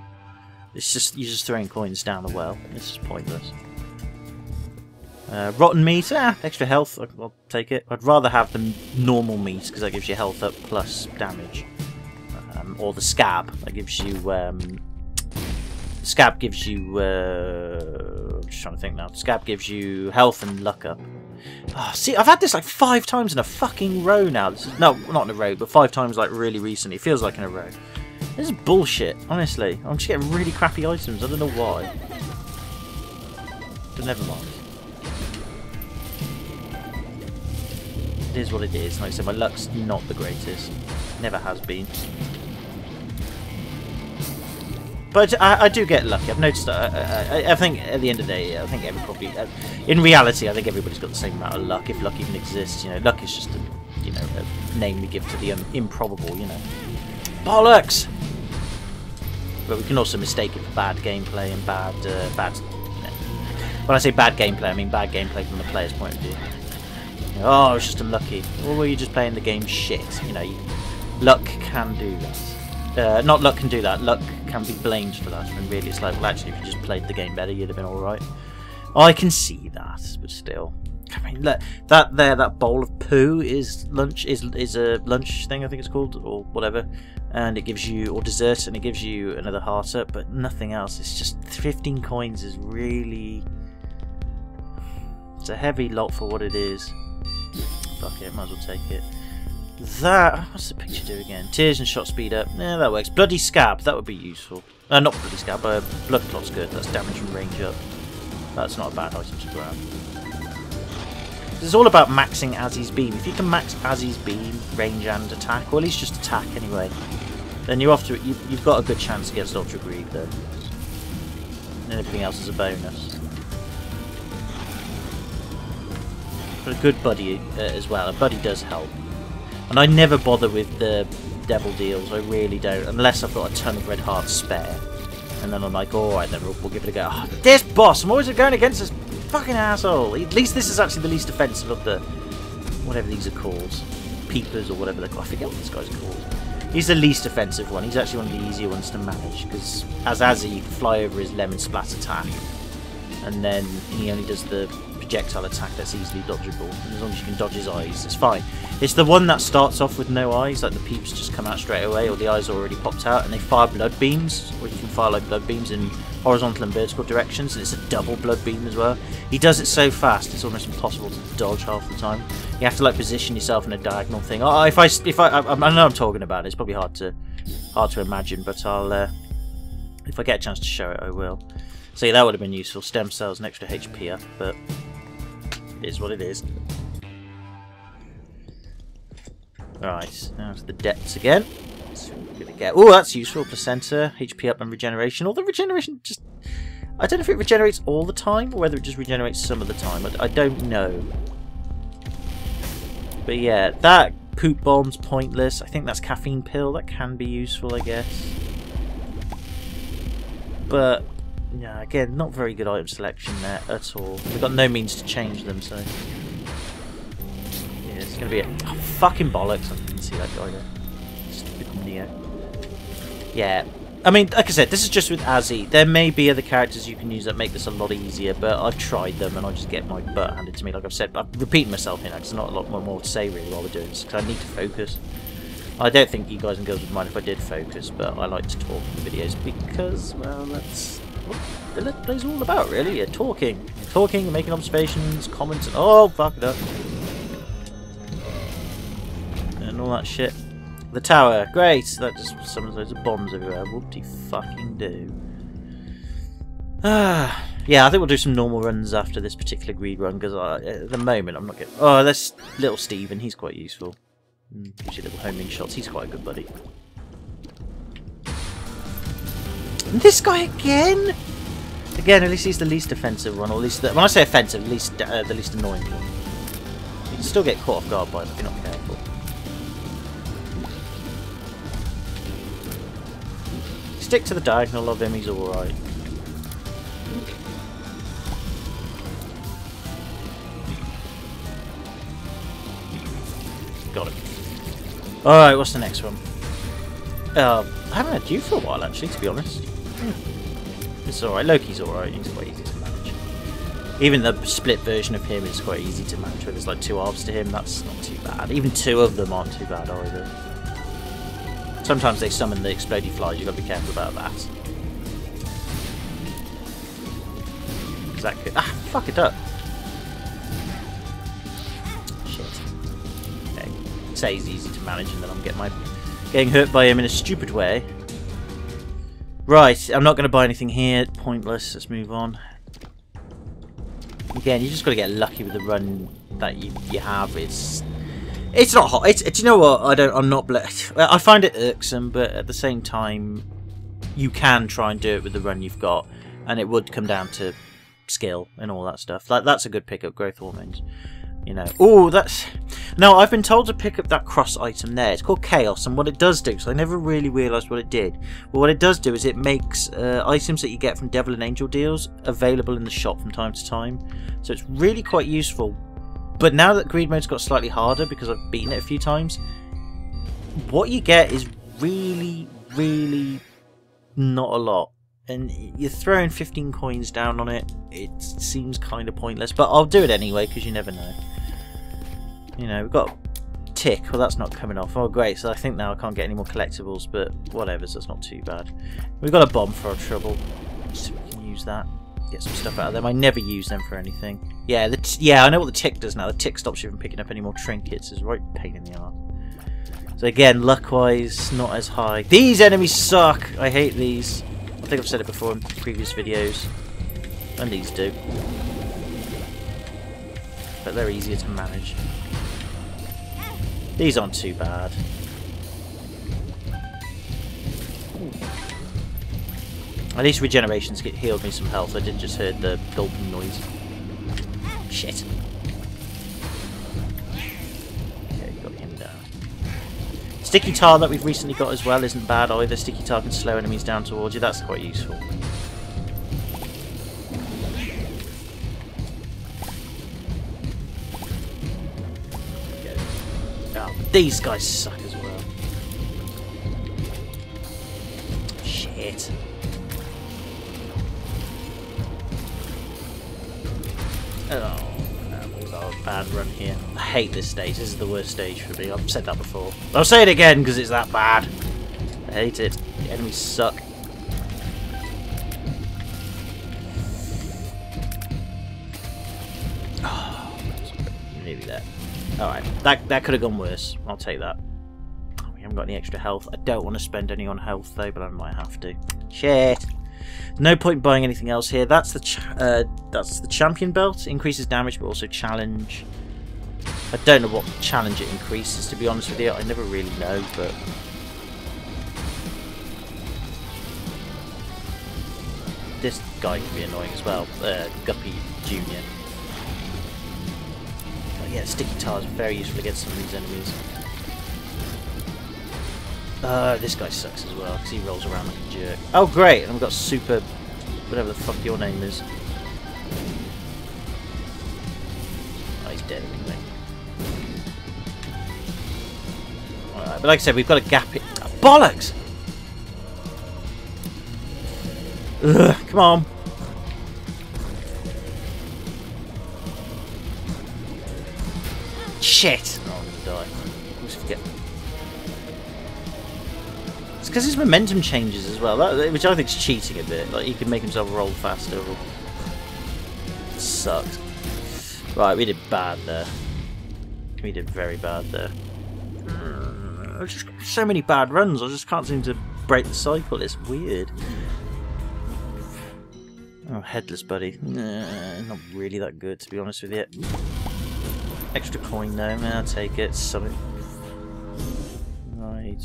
S1: It's just, you're just throwing coins down the well. It's just pointless. Rotten meat, extra health, I'll take it. I'd rather have the normal meat, because that gives you health up plus damage. Or the scab, that gives you... Scab gives you... I'm just trying to think now. Scab gives you health and luck up. Oh, see, I've had this like 5 times in a fucking row now. This is, no, not in a row, but 5 times like really recently. It feels like in a row. This is bullshit, honestly. I'm just getting really crappy items. I don't know why. But never mind. It is what it is. Like I said, my luck's not the greatest. Never has been. But I do get lucky. I've noticed that. I think at the end of the day, I think everybody, in reality, I think everybody's got the same amount of luck, if luck even exists. You know, luck is just a name we give to the improbable. You know, bollocks. But we can also mistake it for bad gameplay and bad. When I say bad gameplay, I mean bad gameplay from the player's point of view. You know, oh, I was just unlucky. Or were you just playing the game shit? You know, luck can do that. Not luck can do that. Luck can be blamed for that. And really, it's like, well, actually, if you just played the game better, you'd have been all right. I can see that, but still, I mean, look, that bowl of poo is lunch. Is a lunch thing, I think it's called, or whatever. And it gives you, or dessert, and it gives you another heart up, but nothing else. It's just 15 coins is really. It's a heavy lot for what it is. Fuck it, might as well take it. That, what's the picture do again? Tears and shot speed up. Yeah, that works. Bloody scab, that would be useful. Not bloody scab, blood clot's good. That's damage and range up. That's not a bad item to grab. It's all about maxing Azzy's beam. If you can max Azzy's beam, range and attack, or at least just attack anyway, then you're off to, you've got a good chance against Ultra Greed then. And everything else is a bonus. But a good buddy as well. A buddy does help. And I never bother with the devil deals, I really don't, unless I've got a ton of red hearts spare. And then I'm like, alright then, we'll give it a go. Oh, this boss, I'm always going against this fucking asshole. At least this is actually the least offensive of the, whatever these are called. Peepers or whatever they're called. I forget what this guy's called. He's the least offensive one. He's actually one of the easier ones to manage, because as Azzy, you can fly over his lemon splat attack. And then he only does the projectile attack that's easily dodgeable, and as long as you can dodge his eyes, it's fine. It's the one that starts off with no eyes, like the peeps just come out straight away, or the eyes are already popped out, and they fire blood beams, or you can fire like blood beams in horizontal and vertical directions, and it's a double blood beam as well. He does it so fast, it's almost impossible to dodge half the time. You have to like position yourself in a diagonal thing. Oh, I know I'm talking about it. It's probably hard to imagine, but I'll if I get a chance to show it, I will. So yeah, that would have been useful. Stem cells, an extra HP up, but it is what it is. Right, now to the depths again. So we're gonna get. Oh, that's useful. Placenta, HP up, and regeneration. Although regeneration just, I don't know if it regenerates all the time or whether it just regenerates some of the time. I don't know. But yeah, that poop bomb's pointless. I think that's caffeine pill. That can be useful, I guess. But yeah, again, not very good item selection there at all. We've got no means to change them, so yeah, it's gonna be a fucking bollocks. I didn't see that guy there. Stupid Neo. Yeah, I mean, like I said, this is just with Azzy. There may be other characters you can use that make this a lot easier, but I've tried them and I just get my butt handed to me. Like I've said, I'm repeating myself here now because there's not a lot more to say really while we're doing this, because I need to focus. I don't think you guys and girls would mind if I did focus, but I like to talk in videos because, well, that's what the Let's Play's all about, really. Yeah, talking, making observations, comments, and oh, fuck it up, and all that shit. The tower, great. That just summons loads of bombs everywhere. Whoop-de fucking do. Yeah, I think we'll do some normal runs after this particular greed run because at the moment I'm not getting. Oh, that's little Steven. He's quite useful. Gives you little homing shots. He's quite a good buddy. And this guy again. Again, at least he's the least offensive one, or at least when I say offensive, the least annoying one. You can still get caught off guard by him if you're not careful. Stick to the diagonal of him. He's all right. Got him. Alright, what's the next one? I haven't had you for a while, actually, to be honest. It's alright. Loki's alright. He's quite easy to manage. Even the split version of him is quite easy to manage, where there's like 2 halves to him. That's not too bad. Even 2 of them aren't too bad either. Sometimes they summon the explodey flies. You've got to be careful about that. Is that good? Ah, fuck it up. Say he's easy to manage, and then I'm getting hurt by him in a stupid way. Right, I'm not going to buy anything here. Pointless. Let's move on. Again, you just got to get lucky with the run that you have. It's not hot. Do you know what? I'm not. I find it irksome, but at the same time, you can try and do it with the run you've got, and it would come down to skill and all that stuff. That's a good pickup. Growth hormones. You know, oh, that's... No, I've been told to pick up that cross item there. It's called Chaos, and what it does do, because I never really realised what it did, but what it does do is it makes items that you get from Devil and Angel deals available in the shop from time to time. So it's really quite useful. But now that Greed Mode's got slightly harder, because I've beaten it a few times, what you get is really, really not a lot. And you're throwing 15 coins down on it. It seems kind of pointless, but I'll do it anyway, because you never know. You know, we've got tick. Well, that's not coming off. Oh, great. So I think now I can't get any more collectibles, but whatever, so that's not too bad. We've got a bomb for our trouble. So we can use that. Get some stuff out of them. I never use them for anything. Yeah, I know what the tick does now. The tick stops you from picking up any more trinkets. It's a right pain in the arse. So again, luck-wise, not as high. These enemies suck! I hate these. I think I've said it before in previous videos. And these do. But they're easier to manage. These aren't too bad. At least regenerations healed me some health. I didn't just hear the gulping noise. Shit. Okay, got him down. Sticky tar that we've recently got as well isn't bad either. Sticky tar can slow enemies down towards you. That's quite useful. These guys suck as well. Shit. Oh. bad run here. I hate this stage. This is the worst stage for me. I've said that before. I'll say it again because it's that bad. I hate it. The enemies suck. Oh, maybe that. Alright, that could have gone worse. I'll take that. We haven't got any extra health. I don't want to spend any on health though, but I might have to. Shit. No point buying anything else here. That's the champion belt. Increases damage, but also challenge. I don't know what challenge it increases, to be honest with you. I never really know, but this guy can be annoying as well. Guppy Junior. But yeah, sticky tar is very useful against some of these enemies. This guy sucks as well, because he rolls around like a jerk. Oh great, and we've got super... whatever the fuck your name is. Oh, he's dead anyway. Alright, but like I said, we've got a gap... bollocks! Ugh, come on. Shit! Oh, I'm gonna die. I always forget. It's because his momentum changes as well, which I think is cheating a bit. Like, he can make himself roll faster. It sucks. Right, we did bad there. We did very bad there. I've just got so many bad runs, I just can't seem to break the cycle. It's weird. Oh, headless buddy. Not really that good, to be honest with you. Extra coin though, man, I'll take it. Something. Right,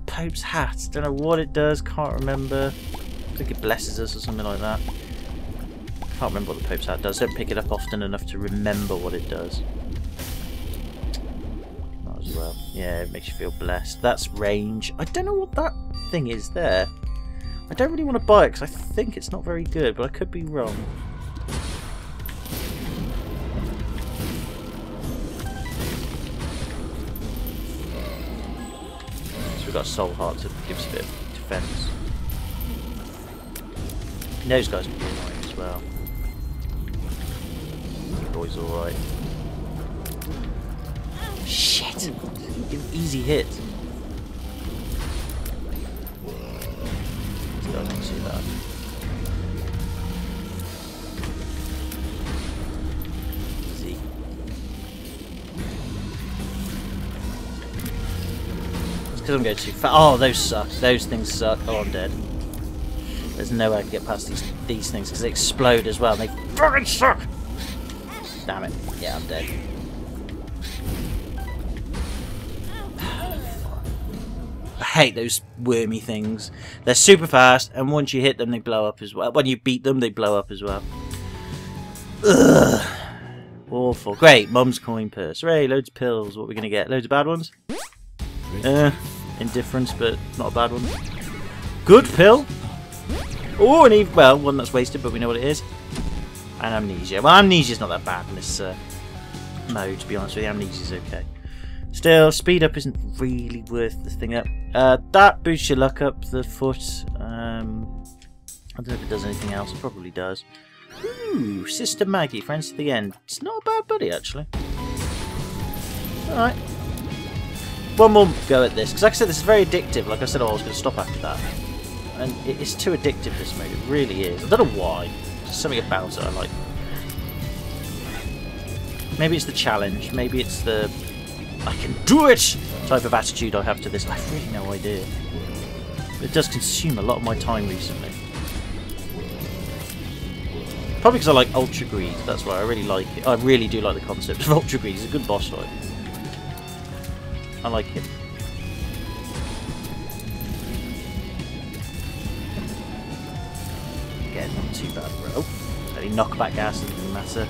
S1: Pope's hat. Don't know what it does, can't remember. I think it blesses us or something like that. Can't remember what the Pope's hat does. Don't pick it up often enough to remember what it does. Not as well. Yeah, it makes you feel blessed. That's range. I don't know what that thing is there. I don't really want to buy it because I think it's not very good, but I could be wrong. So we've got a soul heart to give us a bit of defense. And those guys can be annoying as well. The boy's alright. Shit! Easy hit. I don't see that. Easy. It's because I'm going too fast. Oh, those suck. Those things suck. Oh, I'm dead. There's no way I can get past these things because they explode as well. And they fucking suck. Damn it. Yeah, I'm dead. I hate those wormy things. They're super fast, and once you hit them, they blow up as well. When you beat them, they blow up as well. Ugh. Awful. Great. Mum's coin purse. Hooray, loads of pills. What are we going to get? Loads of bad ones? Indifference, but not a bad one. Good pill. Oh, and even, well, one that's wasted, but we know what it is. And amnesia. Well, amnesia's not that bad in this mode, to be honest with you. Amnesia's okay. Still, speed up isn't really worth the thing up. That boosts your luck up the foot. I don't know if it does anything else. It probably does. Ooh, Sister Maggie, friends to the end. It's not a bad buddy, actually. Alright. One more go at this. Because like I said, this is very addictive. Like I said, I was going to stop after that. And it's too addictive, this mode. It really is. I don't know why. There's something about it I like. Maybe it's the challenge. Maybe it's the... I can do it! Type of attitude I have to this. I have really no idea. It does consume a lot of my time recently. Probably because I like Ultra Greed. That's why I really like it. I really do like the concept of Ultra Greed. He's a good boss fight. I like him. Again, not too bad, bro. Oh, any knockback gas doesn't matter.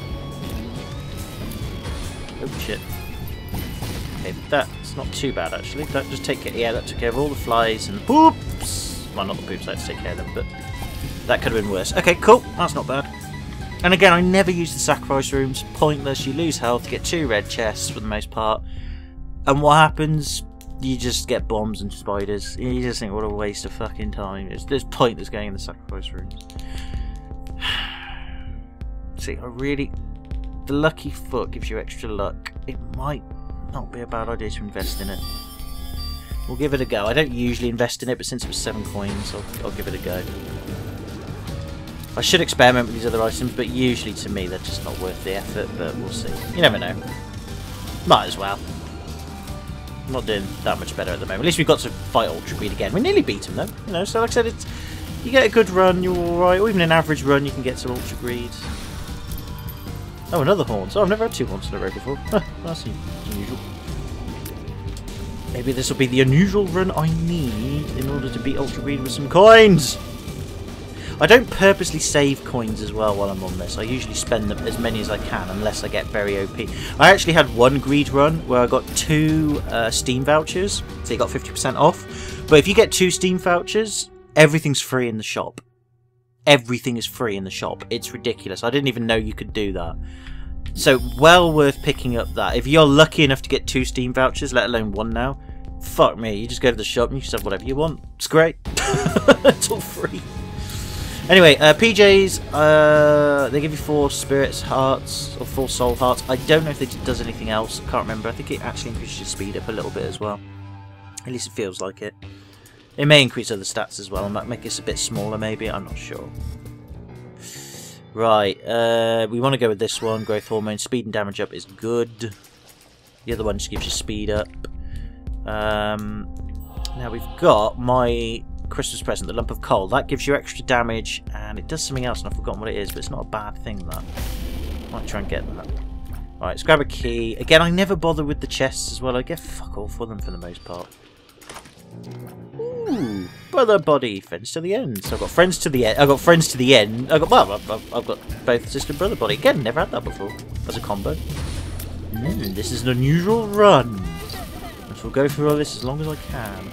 S1: Oh shit. Okay, that's not too bad actually. That just take care. Yeah, that took care of all the flies and poops. Well, not the poops. I had to take care of them, but that could have been worse. Okay, cool. That's not bad. And again, I never use the sacrifice rooms. Pointless. You lose health. Get 2 red chests for the most part. And what happens? You just get bombs and spiders. You just think, what a waste of fucking time. There's pointless going in the sacrifice rooms. See, I really the lucky foot gives you extra luck. It might not be a bad idea to invest in it. We'll give it a go. I don't usually invest in it, but since it was 7 coins, I'll give it a go. I should experiment with these other items, but usually to me they're just not worth the effort, but we'll see. You never know. Might as well. I'm not doing that much better at the moment. At least we've got to fight Ultra Greed again. We nearly beat him though. You know, so like I said, it's, you get a good run, you're alright, or even an average run you can get to Ultra Greed. Oh, another Haunts. Oh, I've never had 2 Haunts in a row before. That's unusual. Maybe this will be the unusual run I need in order to beat Ultra Greed with some coins! I don't purposely save coins as well while I'm on this. I usually spend them as many as I can unless I get very OP. I actually had one greed run where I got 2 Steam vouchers, so you got 50% off. But if you get 2 Steam vouchers, everything's free in the shop. Everything is free in the shop. It's ridiculous. I didn't even know you could do that. So well worth picking up that. If you're lucky enough to get 2 Steam vouchers, let alone 1 now, fuck me. You just go to the shop and you just have whatever you want. It's great. It's all free. Anyway, PJs, they give you 4 spirits hearts, or 4 soul hearts. I don't know if it does anything else, I can't remember. I think it actually increases your speed up a little bit as well. At least it feels like it. It may increase other stats as well, and might make us a bit smaller maybe, I'm not sure. Right, we want to go with this one, growth hormone. Speed and damage up is good. The other one just gives you speed up. Now we've got my Christmas present, the lump of coal. That gives you extra damage, and it does something else, and I've forgotten what it is, but it's not a bad thing, that. Might try and get that. Alright, let's grab a key. Again, I never bother with the chests as well. I get fuck all for them for the most part. Ooh, brother body, friends to the end. So I've got friends to the end. I've got friends to the end. I've got both sister and brother body. Again, never had that before as a combo. This is an unusual run. And so we'll go through all this as long as I can.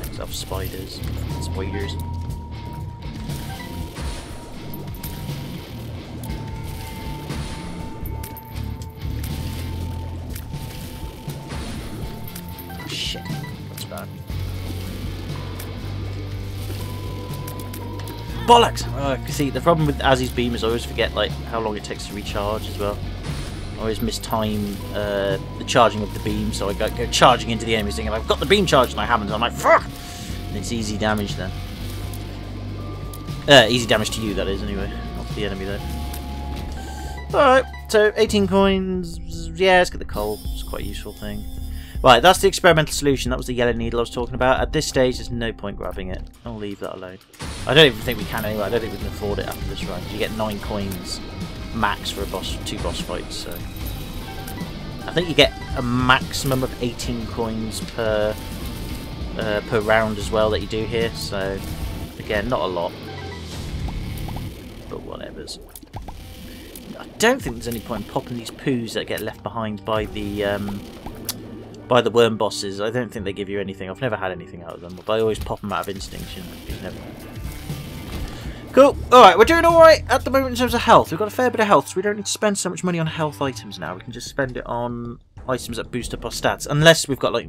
S1: Next up, spiders. Spiders. Shit, that's bad. Bollocks! See, the problem with Azzy's beam is I always forget like how long it takes to recharge as well. I always mistime the charging of the beam, so I go charging into the enemies thinking I've got the beam charged and I haven't, so I'm like, fuck! And it's easy damage then. Easy damage to you, that is, anyway. Not to the enemy, though. Alright, so 18 coins. Yeah, let's get the coal. It's quite a useful thing. Right, that's the experimental solution. That was the yellow needle I was talking about. At this stage, there's no point grabbing it. I'll leave that alone. I don't even think we can anyway. I don't think we can afford it after this run. You get 9 coins max for a boss, 2 boss fights, so... I think you get a maximum of 18 coins per round as well that you do here, so... Again, not a lot. But whatevers. I don't think there's any point in popping these poos that get left behind by the worm bosses. I don't think they give you anything. I've never had anything out of them, but I always pop them out of instinct. You never know. Cool. Alright, we're doing alright at the moment in terms of health. We've got a fair bit of health, so we don't need to spend so much money on health items now. We can just spend it on items that boost up our stats. Unless we've got like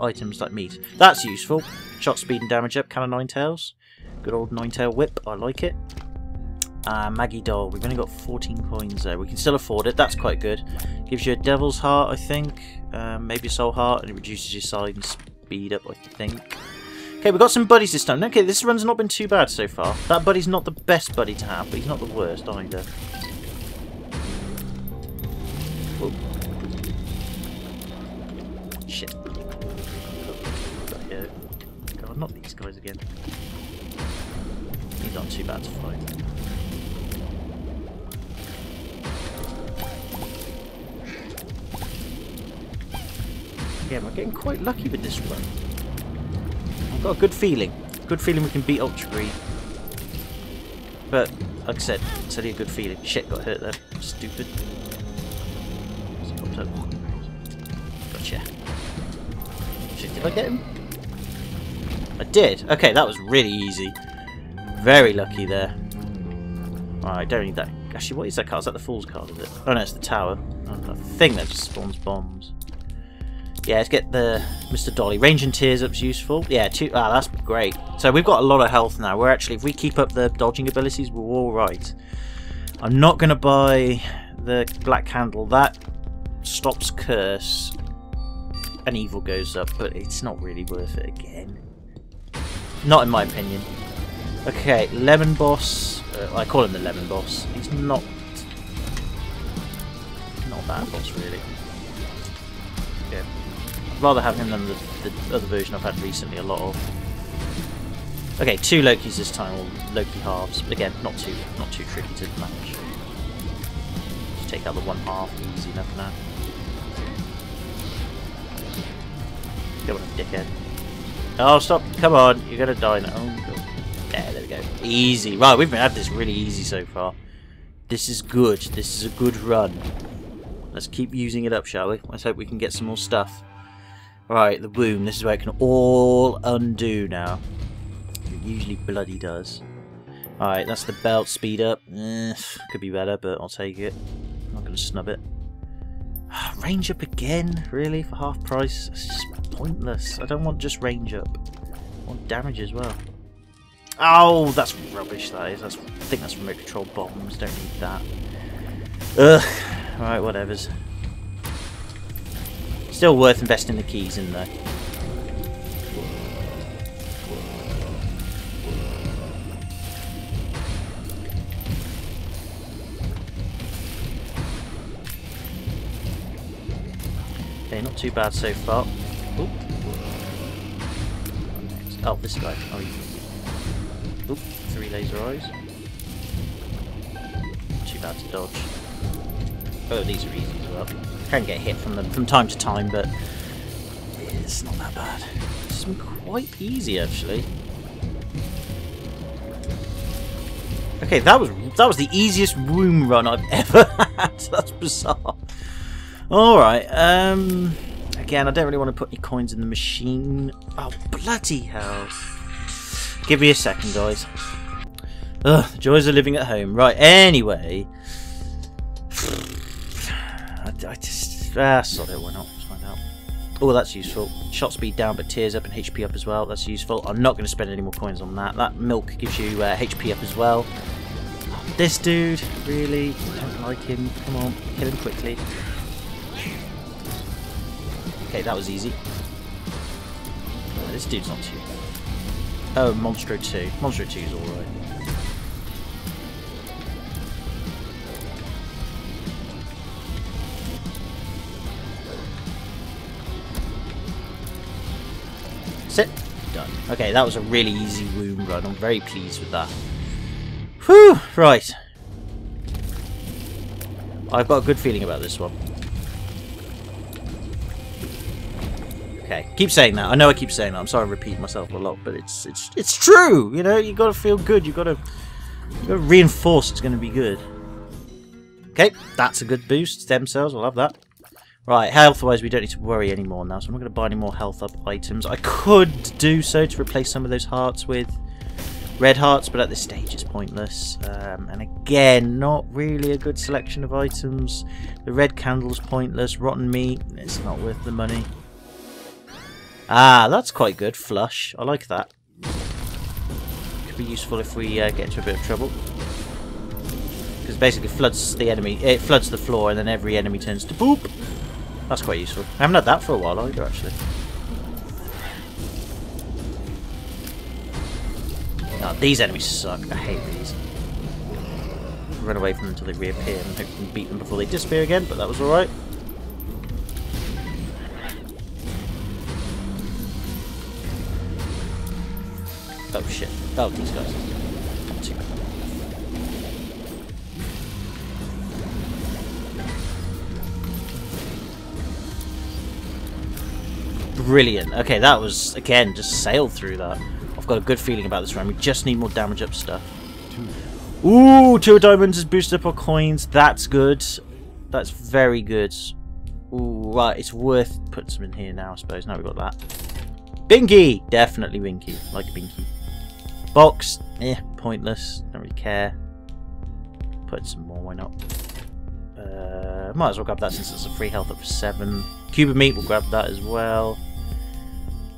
S1: items like meat. That's useful. Shot speed and damage up, Cannon Ninetails. Good old Ninetail whip, I like it. Maggie Doll, we've only got 14 coins there. We can still afford it, that's quite good. Gives you a Devil's Heart, I think. Maybe a Soul Heart, and it reduces your side and speed up, I think. Okay, we've got some buddies this time. Okay, this run's not been too bad so far. That buddy's not the best buddy to have, but he's not the worst either. Whoa. Shit. God, not these guys again. He's not too bad to fight. Yeah, we're getting quite lucky with this run. I've got a good feeling. Good feeling we can beat Ultra Greed. But, like I said, it's only a good feeling. Shit, got hurt there. Stupid. Gotcha. Shit, did I get him? I did. Okay, that was really easy. Very lucky there. Alright, don't need that. Actually, what is that card? Is that the Fool's card, is it? Oh no, it's the tower. I think that just spawns bombs. Yeah, let's get the Mr. Dolly. Range and tears up's useful. Yeah, that's great. So we've got a lot of health now. We're actually, if we keep up the dodging abilities, we're all right. I'm not going to buy the black candle. That stops curse and evil goes up, but it's not really worth it again. Not in my opinion. Okay, lemon boss. I call him the lemon boss. He's not that boss really. Yeah. I'd rather have him than the other version I've had recently, a lot of. Okay, 2 Lokis this time, or Loki halves. But again, not too tricky to manage. Just take out the 1 half, easy enough now. Go on, dickhead. Oh, stop! Come on, you're gonna die now. Oh, God. Yeah, there we go. Easy. Right, we've had this really easy so far. This is good. This is a good run. Let's keep using it up, shall we? Let's hope we can get some more stuff. Right, the womb. This is where it can all undo now. It usually bloody does. Alright, that's the belt speed up. Could be better, but I'll take it. I'm not going to snub it. Range up again? Really? For half price? It's just pointless. I don't want just range up. I want damage as well. Oh, that's rubbish, that is. I think that's remote control bombs. Don't need that. Ugh. Alright, whatevers. Still worth investing the keys in though. Okay, not too bad so far. Oop. Oh, this guy. Oh, oop, 3 laser eyes. Not too bad to dodge. Oh, these are easy as well. Can get hit from them from time to time, but it's not that bad. It's been quite easy actually. Okay, that was the easiest womb run I've ever had. That's bizarre. All right. Again, I don't really want to put any coins in the machine. Oh, bloody hell! Give me a second, guys. Ugh, the joys of living at home. Right. Anyway. I just... sod it, why not? Let's find out. Oh, that's useful. Shot speed down, but tears up and HP up as well. That's useful. I'm not going to spend any more coins on that. That milk gives you HP up as well. This dude, really? I don't like him. Come on, kill him quickly. Okay, that was easy. Oh, this dude's not too bad. Oh, Monstro 2. Monstro 2 is alright. Sit. Done. Okay, that was a really easy womb run. I'm very pleased with that. Whew! Right. I've got a good feeling about this one. Okay, keep saying that. I know I keep saying that. I'm sorry I repeat myself a lot, but it's true. You know, you got to feel good. You got to reinforce it's going to be good. Okay, that's a good boost. Stem cells, I'll have that. Right, health-wise, we don't need to worry anymore now, so I'm not going to buy any more health-up items. I could do so to replace some of those hearts with red hearts, but at this stage it's pointless. And again, not really a good selection of items. The red candle's pointless. Rotten meat, it's not worth the money. Ah, that's quite good. Flush. I like that. Could be useful if we get into a bit of trouble. Because it basically floods the enemy. It floods the floor, and then every enemy turns to poop. That's quite useful. I haven't had that for a while either, actually. Oh, these enemies suck. I hate these. Run away from them until they reappear and hope we can beat them before they disappear again, but that was alright. Oh shit. Oh, these guys. Not too bad. Brilliant. Okay, that was, again, just sailed through that. I've got a good feeling about this run. We just need more damage up stuff. Ooh, 2 diamonds has boosted up our coins. That's good. That's very good. Ooh, right, it's worth putting some in here now, I suppose. Now we've got that. Binky! Definitely Binky. Like a Binky. Box. Pointless. Don't really care. Put some more, why not? Might as well grab that since it's a free health up for 7. Cube of meat, we'll grab that as well.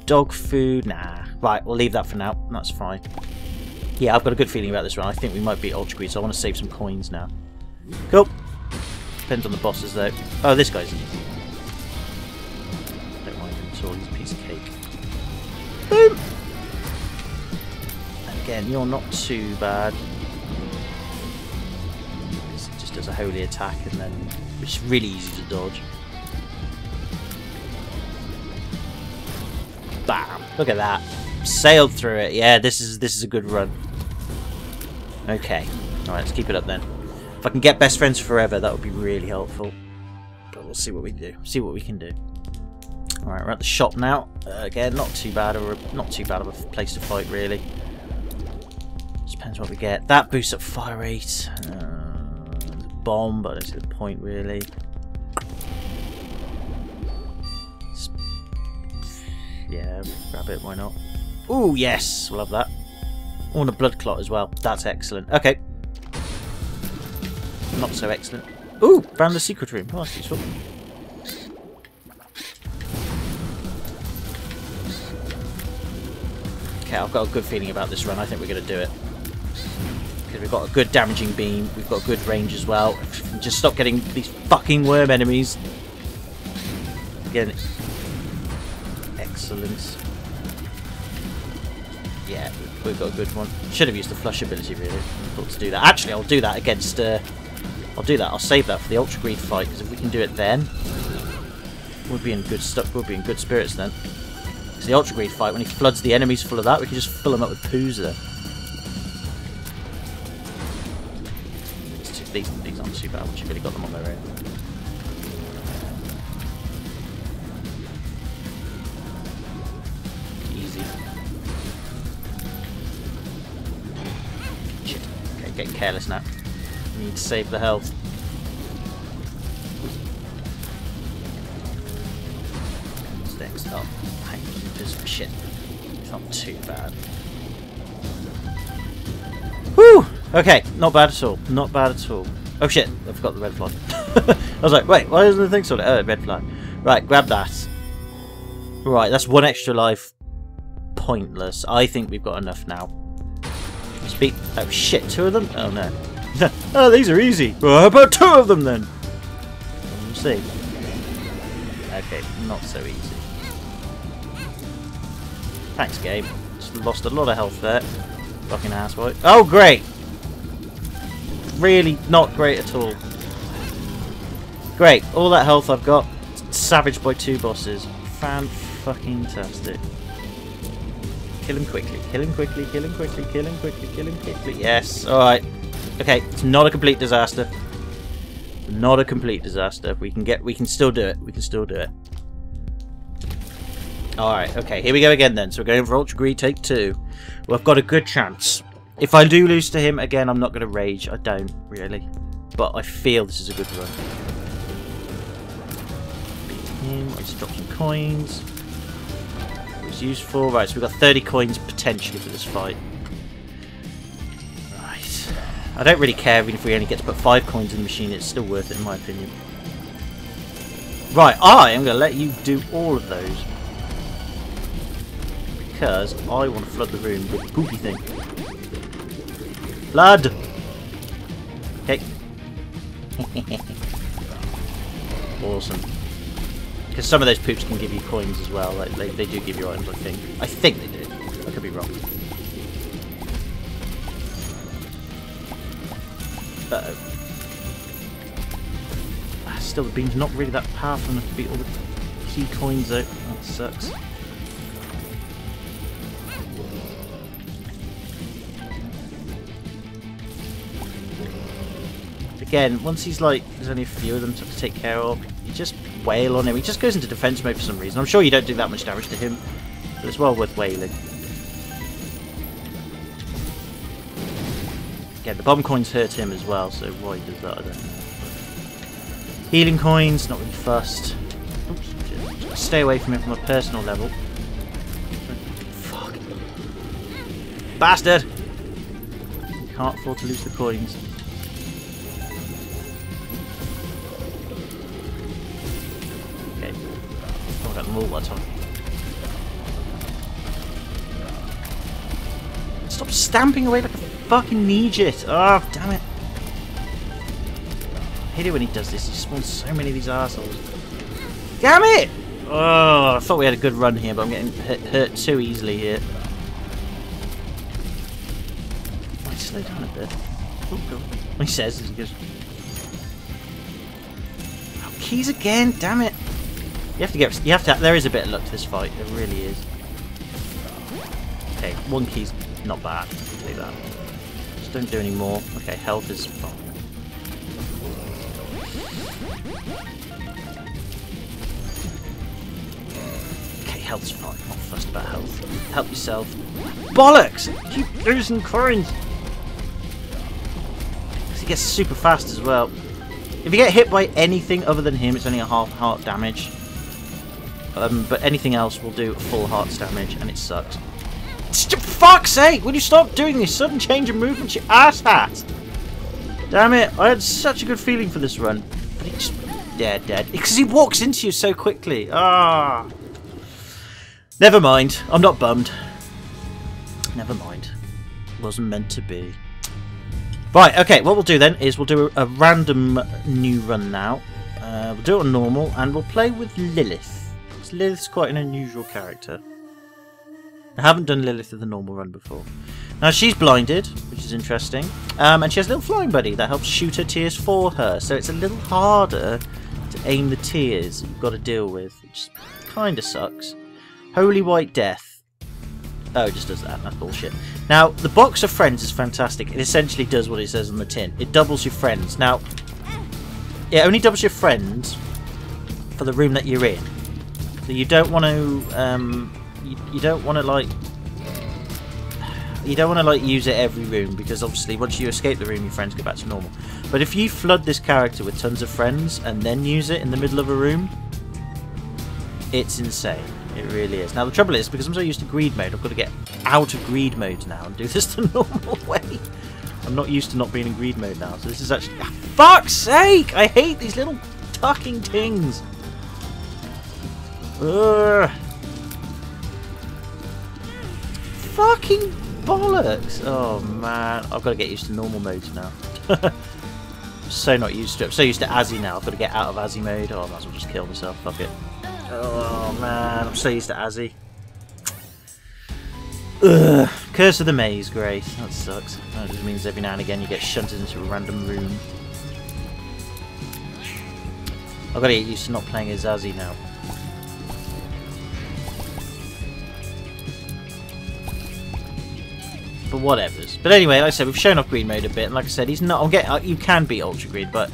S1: Dog food, nah. Right, we'll leave that for now. That's fine. Yeah, I've got a good feeling about this one. I think we might beat Ultra Greed, so I want to save some coins now. Cool. Depends on the bosses, though. Oh, this guy's easy. Don't mind him at all. He's a piece of cake. Boom! And again, you're not too bad. It just does a holy attack, and then it's really easy to dodge. Bam! Look at that. Sailed through it. Yeah, this is a good run. Okay. Alright, let's keep it up then. If I can get best friends forever, that would be really helpful. But we'll see what we do. See what we can do. Alright, we're at the shop now. Again, not too bad of a place to fight, really. Just depends what we get. That boosts up fire rate. Bomb, but I don't see the point, really. Yeah, grab it, why not? Ooh, yes, we'll have that. Oh, and a blood clot as well. That's excellent. Okay. Not so excellent. Ooh, found the secret room. Oh, that's useful. Okay, I've got a good feeling about this run. I think we're going to do it. Because we've got a good damaging beam. We've got good range as well. Just stop getting these fucking worm enemies. Again. Excellent. Yeah, we've got a good one. Should have used the flush ability, really. I thought to do that. Actually, I'll do that against... I'll do that. I'll save that for the Ultra Greed fight, because if we can do it then, we'll be in good stuff. We'll be in good spirits then. Because the Ultra Greed fight, when he floods the enemies full of that, we can just fill them up with poos there. These aren't too bad. Once you've really got them on their own. Easy. Shit. Okay, getting careless now. Need to save the health. What's next? Oh, just shit. It's not too bad. Whew! Okay, not bad at all. Not bad at all. Oh shit, I forgot the red fly. I was like, wait, why isn't the thing sorted? Oh, red fly. Right, grab that. Right, that's one extra life. Pointless. I think we've got enough now. Speak. Oh shit, two of them? Oh no. Oh, these are easy. Well, how about two of them then? We'll see. Okay, not so easy. Thanks, game. Just lost a lot of health there. Fucking asswipe. Oh, great! Really not great at all. Great, all that health I've got, savaged by two bosses. Fan-fucking-tastic. Kill him quickly, kill him quickly, kill him quickly, kill him quickly, kill him quickly. Yes, alright. Okay, it's not a complete disaster. Not a complete disaster. We can still do it. We can still do it. Alright, okay, here we go again then. So we're going for Ultra Greed, take 2. Well, I've got a good chance. If I do lose to him, again, I'm not going to rage. I don't, really. But I feel this is a good run. Beat him. I'll just drop some coins. It was useful. Right, so we've got 30 coins potentially for this fight. Right. I don't really care even if we only get to put 5 coins in the machine. It's still worth it, in my opinion. Right, I am going to let you do all of those. Because I want to flood the room with the poopy thing. Blood! Okay. Awesome. Because some of those poops can give you coins as well. Like they do give you items, I think. I think they do. I could be wrong. Uh-oh. Still, the beam's not really that powerful enough to beat all the key coins out. That sucks. Again, once he's like, there's only a few of them to take care of, you just wail on him. He just goes into defense mode for some reason. I'm sure you don't do that much damage to him, but it's well worth wailing. Again, the bomb coins hurt him as well, so why he does that, I don't know. Healing coins, not really fussed. Oops, just stay away from it from a personal level. Fuck. Bastard! Can't afford to lose the coins. Oh, what's on? Stop stamping away like a fucking Nijit. Oh, damn it. I hate it when he does this. He spawns so many of these assholes. Damn it! Oh, I thought we had a good run here, but I'm getting hurt too easily here. Might slow down a bit. Oh, God. He says he goes. Oh, keys again! Damn it! You have to get. You have to. There is a bit of luck to this fight. There really is. Okay, one key's not bad. Take that. Just don't do any more. Okay, health is fine. Health's fine, not fussed about health. Help yourself. Bollocks! Keep losing coins! Because he gets super fast as well. If you get hit by anything other than him, it's only a half heart damage. But anything else will do full heart's damage, and it sucks. For fuck's sake! Will you stop doing this sudden change of movement, you asshat? Damn it, I had such a good feeling for this run. But he just... dead. Because he walks into you so quickly. Ah. Never mind. I'm not bummed. Never mind. Wasn't meant to be. Right, okay, what we'll do then is we'll do a random new run now. We'll do it on normal, and we'll play with Lilith. Because Lilith's quite an unusual character. I haven't done Lilith with the normal run before. Now, she's blinded, which is interesting. And she has a little flying buddy that helps shoot her tears for her. So it's a little harder to aim the tears that you've got to deal with, which kind of sucks. Holy White Death. Oh, it just does that. That's bullshit. Now, the box of friends is fantastic. It essentially does what it says on the tin. It doubles your friends. Now, it only doubles your friends for the room that you're in. So you don't want to, you don't want to like use it every room, because obviously once you escape the room, your friends go back to normal. But if you flood this character with tons of friends and then use it in the middle of a room, it's insane. It really is. Now the trouble is, because I'm so used to greed mode, I've got to get out of greed mode now and do this the normal way. I'm not used to not being in greed mode now, so this is actually... Ah, fuck's sake! I hate these little tucking things! Ugh. Fucking bollocks! Oh man, I've got to get used to normal modes now. I'm so not used to it. I'm so used to Azzy now, I've got to get out of Azzy mode. Oh, I might as well just kill myself, fuck it. Oh man, I'm so used to Azzy. Ugh. Curse of the Maze, great. That sucks. That just means every now and again you get shunted into a random room. I've got to get used to not playing as Azzy now. But whatever's. But anyway, like I said, we've shown off greed mode a bit, and like I said, he's not. You can beat ultra greed, but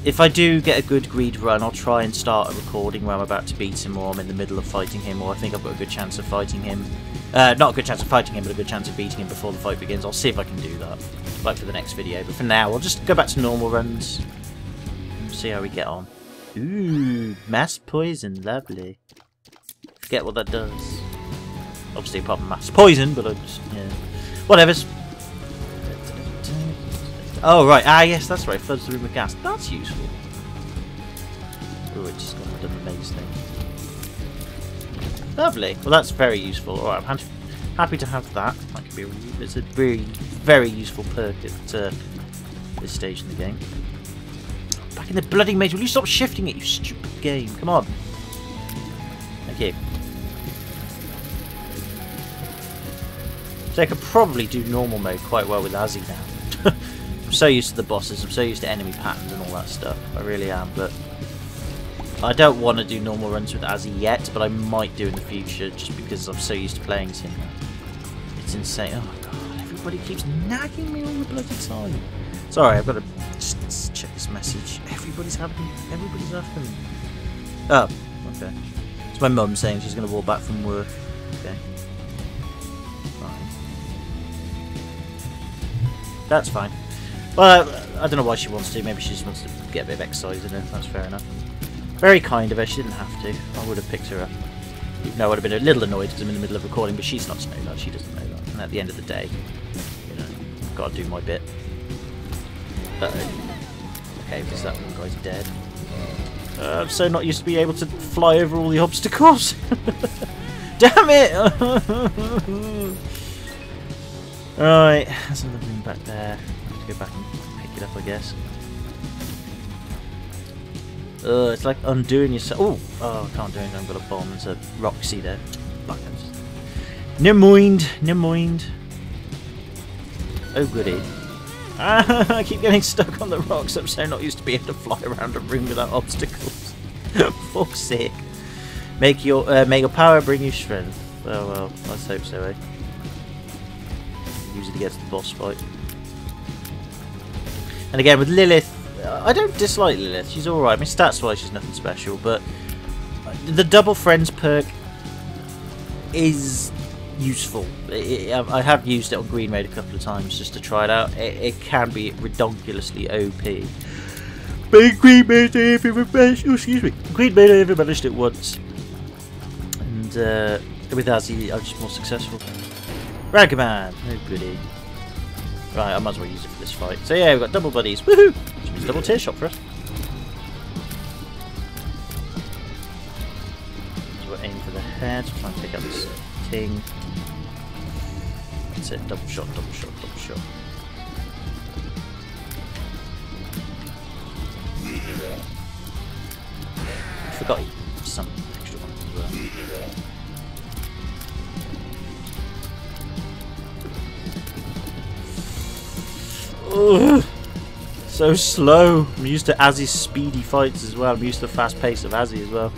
S1: if I do get a good greed run, I'll try and start a recording where I'm about to beat him, or I'm in the middle of fighting him, or I think I've got a good chance of fighting him. Not a good chance of fighting him, but a good chance of beating him before the fight begins. I'll see if I can do that, like for the next video. But for now, I'll just go back to normal runs and see how we get on. Ooh, mass poison, lovely. Forget what that does. Obviously, apart from mass poison, but I just, yeah. Whatever's. Oh, right. Ah, yes, that's right. Floods the room with gas. That's useful. Oh, it just got done the maze thing. Lovely. Well, that's very useful. Alright, I'm happy to have that. That could be it's a very, very useful perk at this stage in the game. Back in the bloody maze. Will you stop shifting it, you stupid game? Come on. Thank you. So I could probably do normal mode quite well with Azzy now. I'm so used to the bosses, I'm so used to enemy patterns and all that stuff. I really am, but I don't want to do normal runs with Azzy yet, but I might do in the future just because I'm so used to playing as him now. It's insane. Oh my god, everybody keeps nagging me all the bloody time. Sorry, I've got to just check this message. Everybody's after me. Oh, okay. It's my mum saying she's going to walk back from work. Okay. That's fine. Well, I don't know why she wants to. Maybe she just wants to get a bit of exercise in her. That's fair enough. Very kind of her. She didn't have to. I would have picked her up. Even though I would have been a little annoyed because I'm in the middle of recording, but she's not to know that. She doesn't know that. And at the end of the day, you know, I've got to do my bit. Uh-oh. Okay, because that one guy's dead. I'm so not used to being able to fly over all the obstacles. Damn it! Alright, there's another room back there. I have to go back and pick it up, I guess. It's like undoing yourself. Oh, I can't do anything. I've got a bomb. There's a Roxy there. Never mind, never mind. Oh, goody. I keep getting stuck on the rocks. I'm so not used to being able to fly around a room without obstacles. Fuck's sake. May your power bring you strength. Oh well, let's hope so, eh? Use it against the boss fight. And again, with Lilith, I don't dislike Lilith. She's alright. I mean, stats-wise, she's nothing special, but the double friends perk is useful. I have used it on Green Raid a couple of times just to try it out. It can be ridiculously OP. But in Green Raid, I haven't managed it once. And with Azzy, I'm just more successful. Ragaman! Oh goody. Right, I might as well use it for this fight. So yeah, we've got double buddies. Woohoo! Which means double tear shot for us. So we're aiming for the head, try and take out this thing. That's it, double shot, double shot, double shot. I forgot some extra ones as well. Ugh, so slow. I'm used to Azzy's speedy fights as well. I'm used to the fast pace of Azzy as well.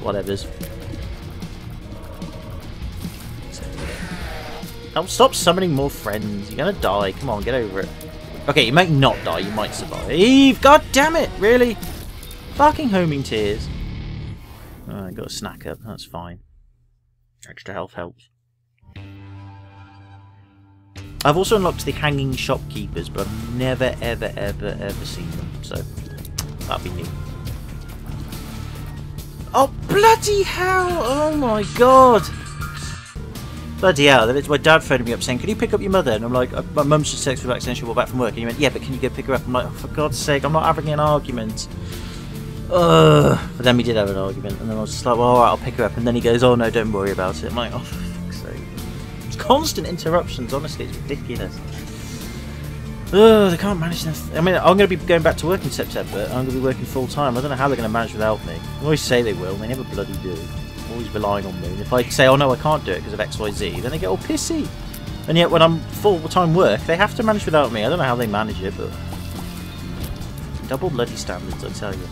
S1: Whatever's. Oh, stop summoning more friends. You're gonna die. Come on, get over it. Okay, you might not die. You might survive. God damn it! Really? Fucking homing tears. Oh, I got a snack up. That's fine. Extra health helps. I've also unlocked the hanging shopkeepers, but I've never, ever, ever, ever seen them. So that'd be new. Oh bloody hell! Oh my god! Bloody hell, then it's my dad phoning me up saying, can you pick up your mother? And I'm like, my mum's just texted me back saying she'll go back from work. And he went, yeah, but can you go pick her up? I'm like, oh, for God's sake, I'm not having an argument. But then we did have an argument, and then I was just like, well, alright, I'll pick her up. And then he goes, oh no, don't worry about it. I'm like, oh, for fuck's sake. It's constant interruptions, honestly, it's ridiculous. They can't manage them. I mean, I'm going to be going back to work in September. I'm going to be working full time. I don't know how they're going to manage without me. I always say they will, and they never bloody do. Always relying on me. And if I say, oh no, I can't do it because of XYZ, then they get all pissy. And yet when I'm full-time work, they have to manage without me. I don't know how they manage it, but double bloody standards, I tell you.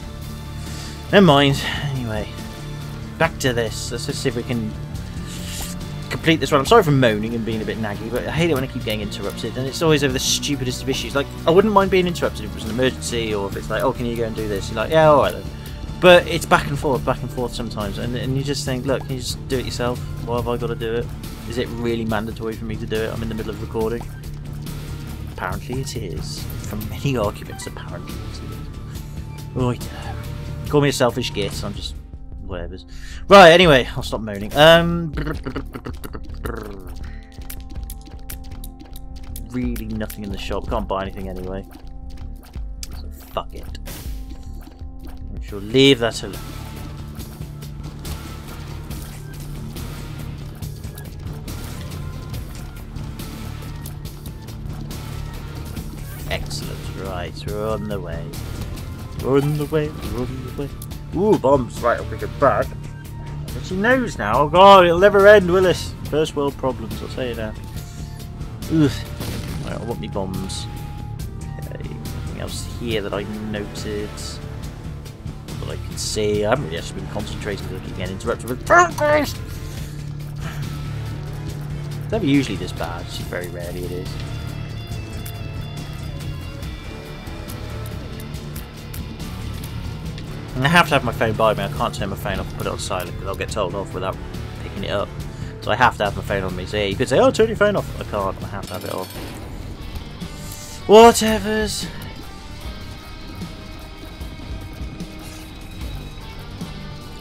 S1: Never mind. Anyway, back to this. Let's just see if we can complete this run. I'm sorry for moaning and being a bit naggy, but I hate it when I keep getting interrupted, and it's always over the stupidest of issues. Like, I wouldn't mind being interrupted if it was an emergency, or if it's like, oh, can you go and do this? You're like, yeah, alright then. But it's back and forth sometimes, and you just think, look, can you just do it yourself? Why have I got to do it? Is it really mandatory for me to do it? I'm in the middle of recording. Apparently it is. From many arguments, apparently it is. Right. Call me a selfish git, I'm just whatever's. Right, anyway, I'll stop moaning. Really nothing in the shop. Can't buy anything anyway. So fuck it. I shall leave that alone. Excellent. Right, we're on the way. We're on the way. We're on the way. Ooh, bombs. Right, I'll pick it back. But she knows now. Oh god, it'll never end, will it? First world problems, I'll tell you that. Ugh. Right, I want me bombs. Okay, anything else here that I noted? That I can see. I haven't really actually been concentrating because I keep getting interrupted with progress. It's never usually this bad, it's just very rarely it is. And I have to have my phone by me. I can't turn my phone off and put it on silent because I'll get told off without picking it up. So I have to have my phone on me. So yeah, you could say, oh, turn your phone off. I can't. I have to have it on. Whatevers.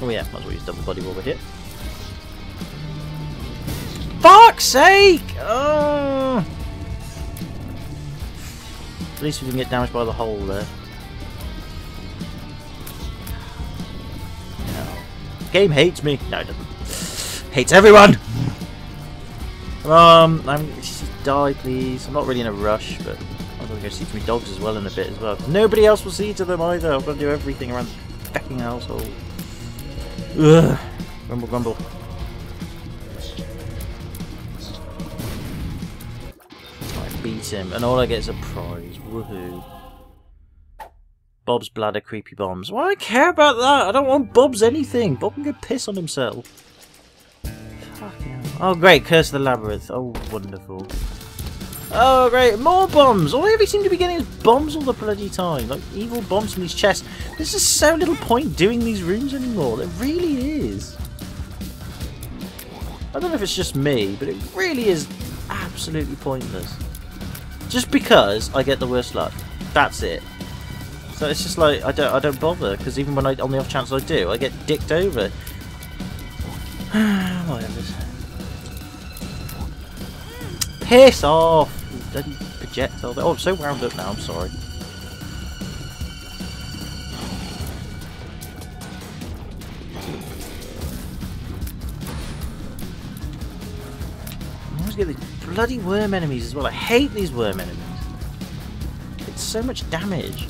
S1: Oh yeah, might as well use double body while we're here. Fuck's sake! Oh! At least we didn't get damaged by the hole there. Game hates me. No, it doesn't. Hates everyone! Come on, just die, please. I'm not really in a rush, but I'm going to go see to my dogs as well in a bit as well. Nobody else will see to them either. I've got to do everything around the fucking household. Ugh. Grumble, grumble. I beat him, and all I get is a prize. Woohoo. Bob's bladder creepy bombs. Why do I care about that? I don't want Bob's anything. Bob can go piss on himself. Fucking hell. Oh great, Curse of the Labyrinth. Oh wonderful. Oh great, more bombs! All I ever seem to be getting is bombs all the bloody time. Like evil bombs from these chests. There's just so little point doing these rooms anymore. There really is. I don't know if it's just me, but it really is absolutely pointless. Just because I get the worst luck. That's it. So it's just like I don't bother, because even when on the off chance I do, I get dicked over. Whatever. Piss off! Bloody projectile. Oh, I'm so wound up now. I'm sorry. I always get these bloody worm enemies as well. I hate these worm enemies. It's so much damage.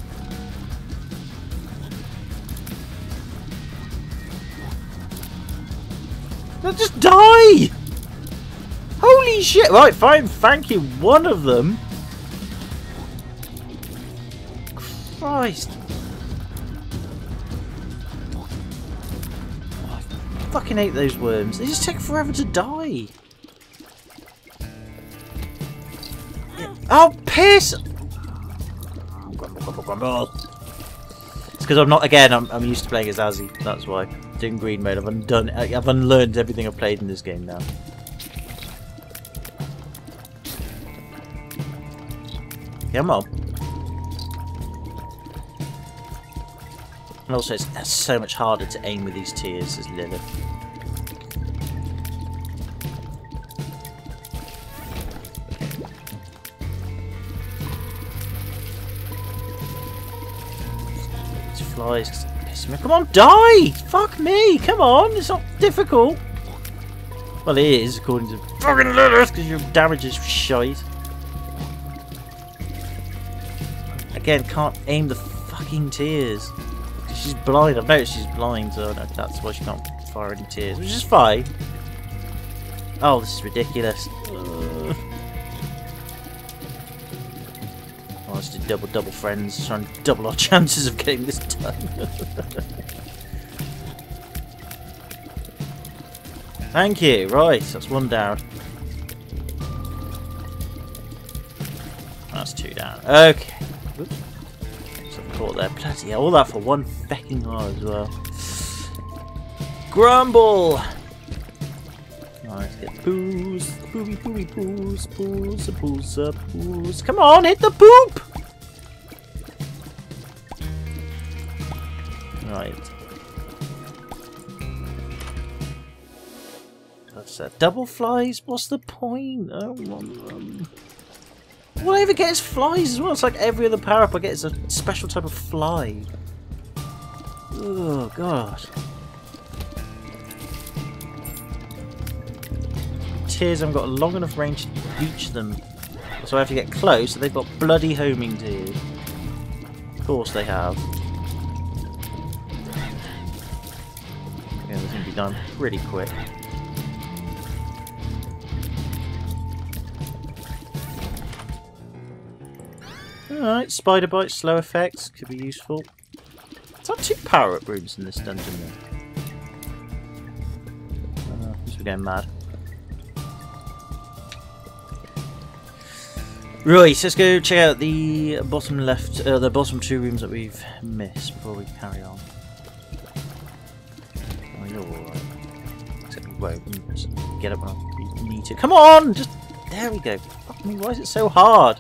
S1: Now just die! Holy shit! Right, fine, thank you. One of them. Christ. Oh, I fucking hate those worms. They just take forever to die. Yeah. Oh, piss! Grumble, grumble, grumble. It's because I'm not, again, I'm used to playing as Azzy. That's why. Doing green mode, I've unlearned everything I've played in this game now. Come on. And also, it's so much harder to aim with these tears as Lilith. These flies. Come on, die! Fuck me! Come on, it's not difficult. Well, it is, according to fucking Lilith, because your damage is shite. Again, can't aim the fucking tears. She's blind. I've noticed she's blind, so that's why she can't fire any tears, which is fine. Oh, this is ridiculous. Oh, let's do double friends, trying to double our chances of getting this done. Thank you. Right, that's one down. That's two down. Okay. Oops. So I caught there. Bloody hell, all that for one fecking heart as well. Grumble! Let's get poos. Pooey, pooey, poos. Poos, poos, poos. Come on, hit the poop! Right. That's double flies? What's the point? Oh, all I ever get is flies as well. It's like every other power up I get is a special type of fly. Oh, God. Tears haven't got a long enough range to reach them. So I have to get close, so they've got bloody homing tears. Of course they have. Yeah, this can be done pretty quick. Alright, spider bite, slow effects, could be useful. It's not 2 power-up rooms in this dungeon though. We're going mad. Right, let's go check out the bottom left, the bottom 2 rooms that we've missed before we carry on. Oh, you're alright. Except we won't. Just get up when we need to. Come on! Just there we go. Fuck me, why is it so hard?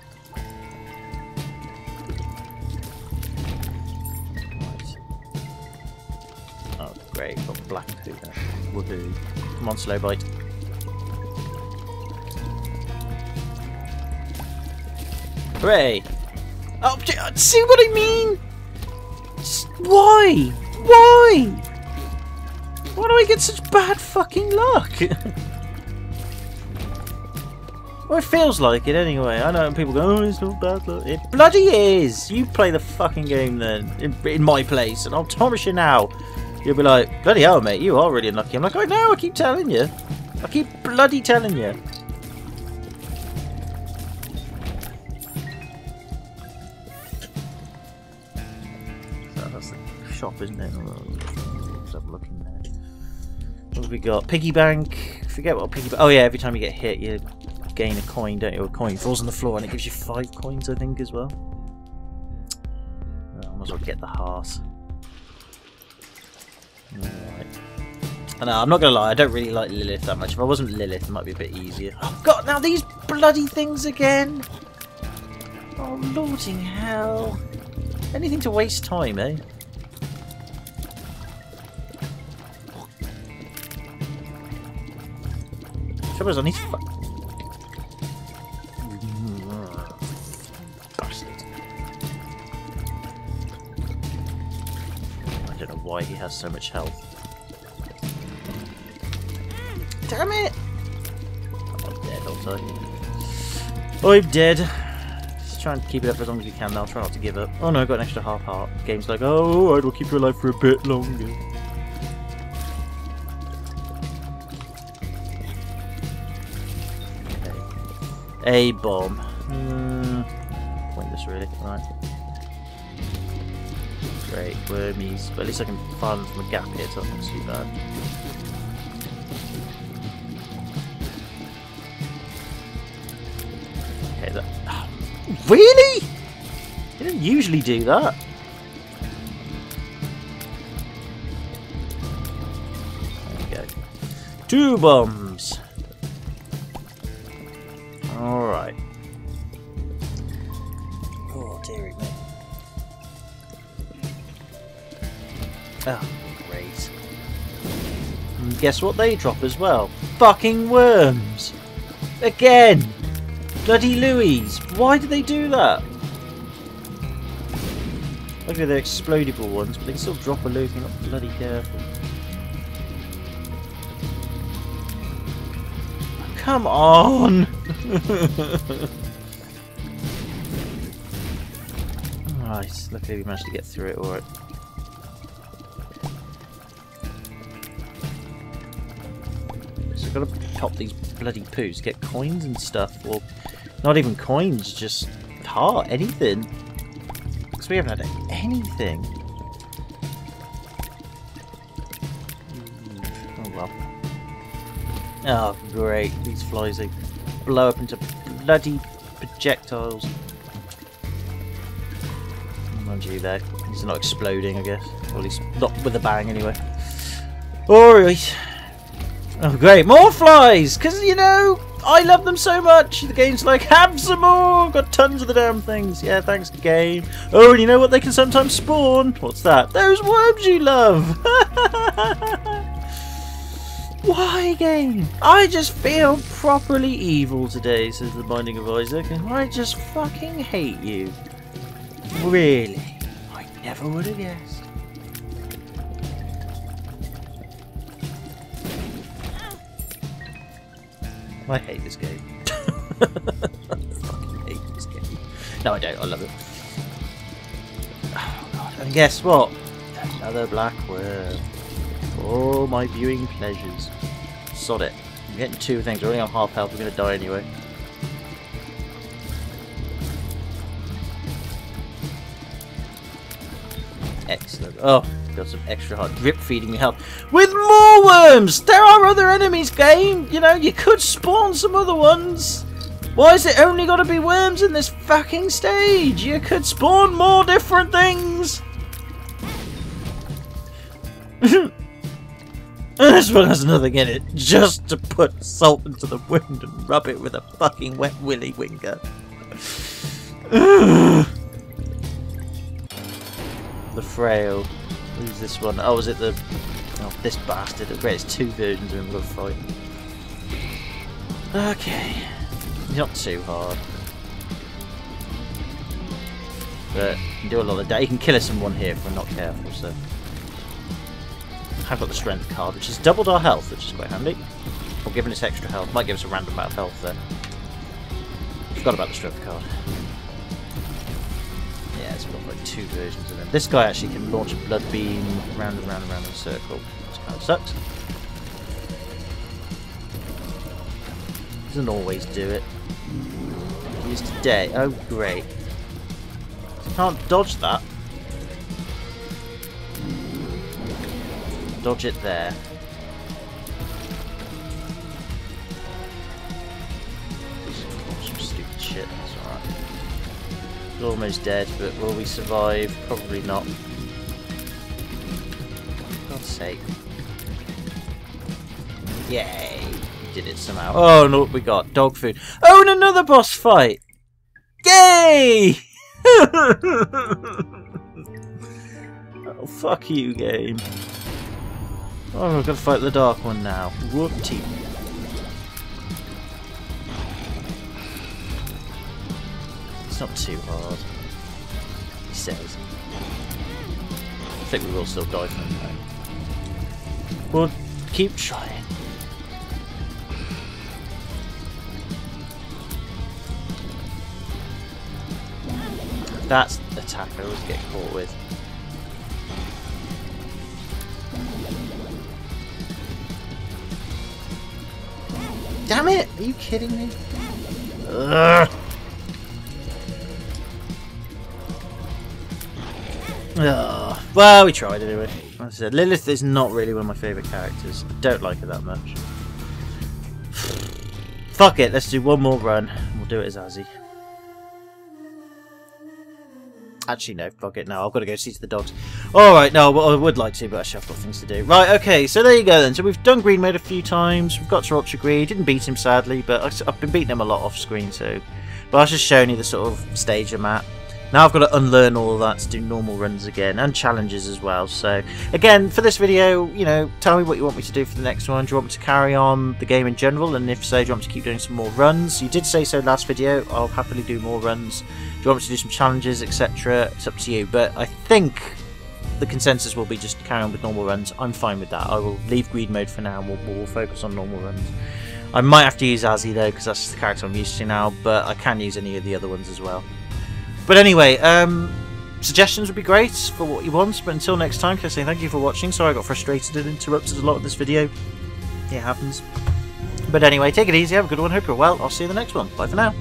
S1: Great, got black poo there. Woohoo. Come on, slow bite. Hooray! Oh, see what I mean? Just, why? Why? Why do I get such bad fucking luck? Well, it feels like it anyway. I know when people go, oh, it's not bad luck. It bloody is! You play the fucking game then, in my place, and I'll promise you now, you'll be like, bloody hell, mate, you are really unlucky. I'm like, I know, I keep telling you. I keep bloody telling you. So that's the shop, isn't it? Let's have a look in there. What have we got? Piggy bank. Forget what piggy bank. Oh yeah, every time you get hit, you gain a coin, don't you? A coin falls on the floor and it gives you 5 coins, I think, as well. I might as well get the heart. Alright. I know, I'm not gonna lie, I don't really like Lilith that much. If I wasn't Lilith, it might be a bit easier. Oh god, now these bloody things again! Oh lording hell. Anything to waste time, eh? Trouble is, I need to I don't know why he has so much health. Damn it! I'm dead, aren't I? I'm dead. Just try and keep it up as long as you can now. Try not to give up. Oh no, I got an extra half heart. The game's like, oh, alright, we'll keep you alive for a bit longer. A bomb. Pointless, really. Right. Great, wormies. But at least I can farm from a gap here, so that's not too bad. Okay, that. Oh, really? You don't usually do that. There we go. 2 bombs. Alright. Oh, dearie me. Oh, great. And guess what they drop as well? Fucking worms! Again! Bloody Louise! Why do they do that? Luckily they're explodable ones, but they can still drop a loot if you're not bloody careful. Come on! Nice, luckily we managed to get through it alright. So I've got to pop these bloody poos, get coins and stuff, or not even coins, just heart, anything. Because we haven't had anything. Oh well. Oh great, these flies, they blow up into bloody projectiles. Mind you though, these are not exploding I guess, or at least not with a bang anyway. Alright. Oh great, more flies! Because you know, I love them so much. The game's like, have some more! Got tons of the damn things. Yeah, thanks game. Oh, and you know what they can sometimes spawn? What's that? Those worms you love! Why, game? I just feel properly evil today, says the Binding of Isaac, and I just fucking hate you. Really? I never would have guessed. I hate this game. I fucking hate this game. No, I don't. I love it. Oh, God. And guess what? Another black worm. For my viewing pleasures. Sod it. I'm getting 2 things. We're only on half health. We're going to die anyway. Excellent. Oh, got some extra hard drip feeding me health. With more worms! There are other enemies, game! You know, you could spawn some other ones. Why is it only got to be worms in this fucking stage? You could spawn more different things! This one has nothing in it, just to put salt into the wound and rub it with a fucking wet willy winker. The Frail. Who's this one? Oh, is it the... Oh, this bastard. Great, it's 2 versions of him we've got to fight. Okay. Not too hard. But you can do a lot of that. You can kill us in one hit if we're not careful, so... have got the strength card, which has doubled our health, which is quite handy. Or giving us extra health. Might give us a random amount of health there. Forgot about the strength card. Yeah, it's got like 2 versions of them. This guy actually can launch a blood beam round and round and round in a circle, which kind of sucks. Doesn't always do it. Used today. Oh, great. Can't dodge that. Dodge it there. Some stupid shit. That's alright. It's almost dead, but will we survive? Probably not. For God's sake. Yay! We did it somehow. Oh, and look, we got dog food. Oh, and another boss fight! Yay! Oh, fuck you, game. Oh, we've got to fight the dark one now. Whoop-tee. It's not too hard, he says. I think we will still die from him though. We'll keep trying. That's the attack I always get caught with. Damn it! Are you kidding me? Ugh. Ugh. Well, we tried anyway. Like I said, Lilith is not really one of my favourite characters. I don't like her that much. Fuck it, let's do one more run. We'll do it as Azzy. Actually, no, fuck it, no, I've got to go see to the dogs. Alright, no, well, I would like to, but actually I've got things to do. Right, okay, so there you go then. So we've done Green Mode a few times, we've got to Ultra Green, didn't beat him sadly, but I've been beating him a lot off screen too. But I was just showing you the sort of stage I'm at. Now I've got to unlearn all of that to do normal runs again, and challenges as well. So, again, for this video, you know, tell me what you want me to do for the next one. Do you want me to carry on the game in general? And if so, do you want me to keep doing some more runs? You did say so last video. I'll happily do more runs. Do you want me to do some challenges, etc.? It's up to you. But I think the consensus will be just carry on with normal runs. I'm fine with that. I will leave Greed Mode for now, and we'll focus on normal runs. I might have to use Azzy, though, because that's the character I'm used to now. But I can use any of the other ones as well. But anyway, suggestions would be great for what you want. But until next time, can I say thank you for watching. Sorry I got frustrated and interrupted a lot of this video. It happens. But anyway, take it easy, have a good one, hope you're well. I'll see you in the next one. Bye for now.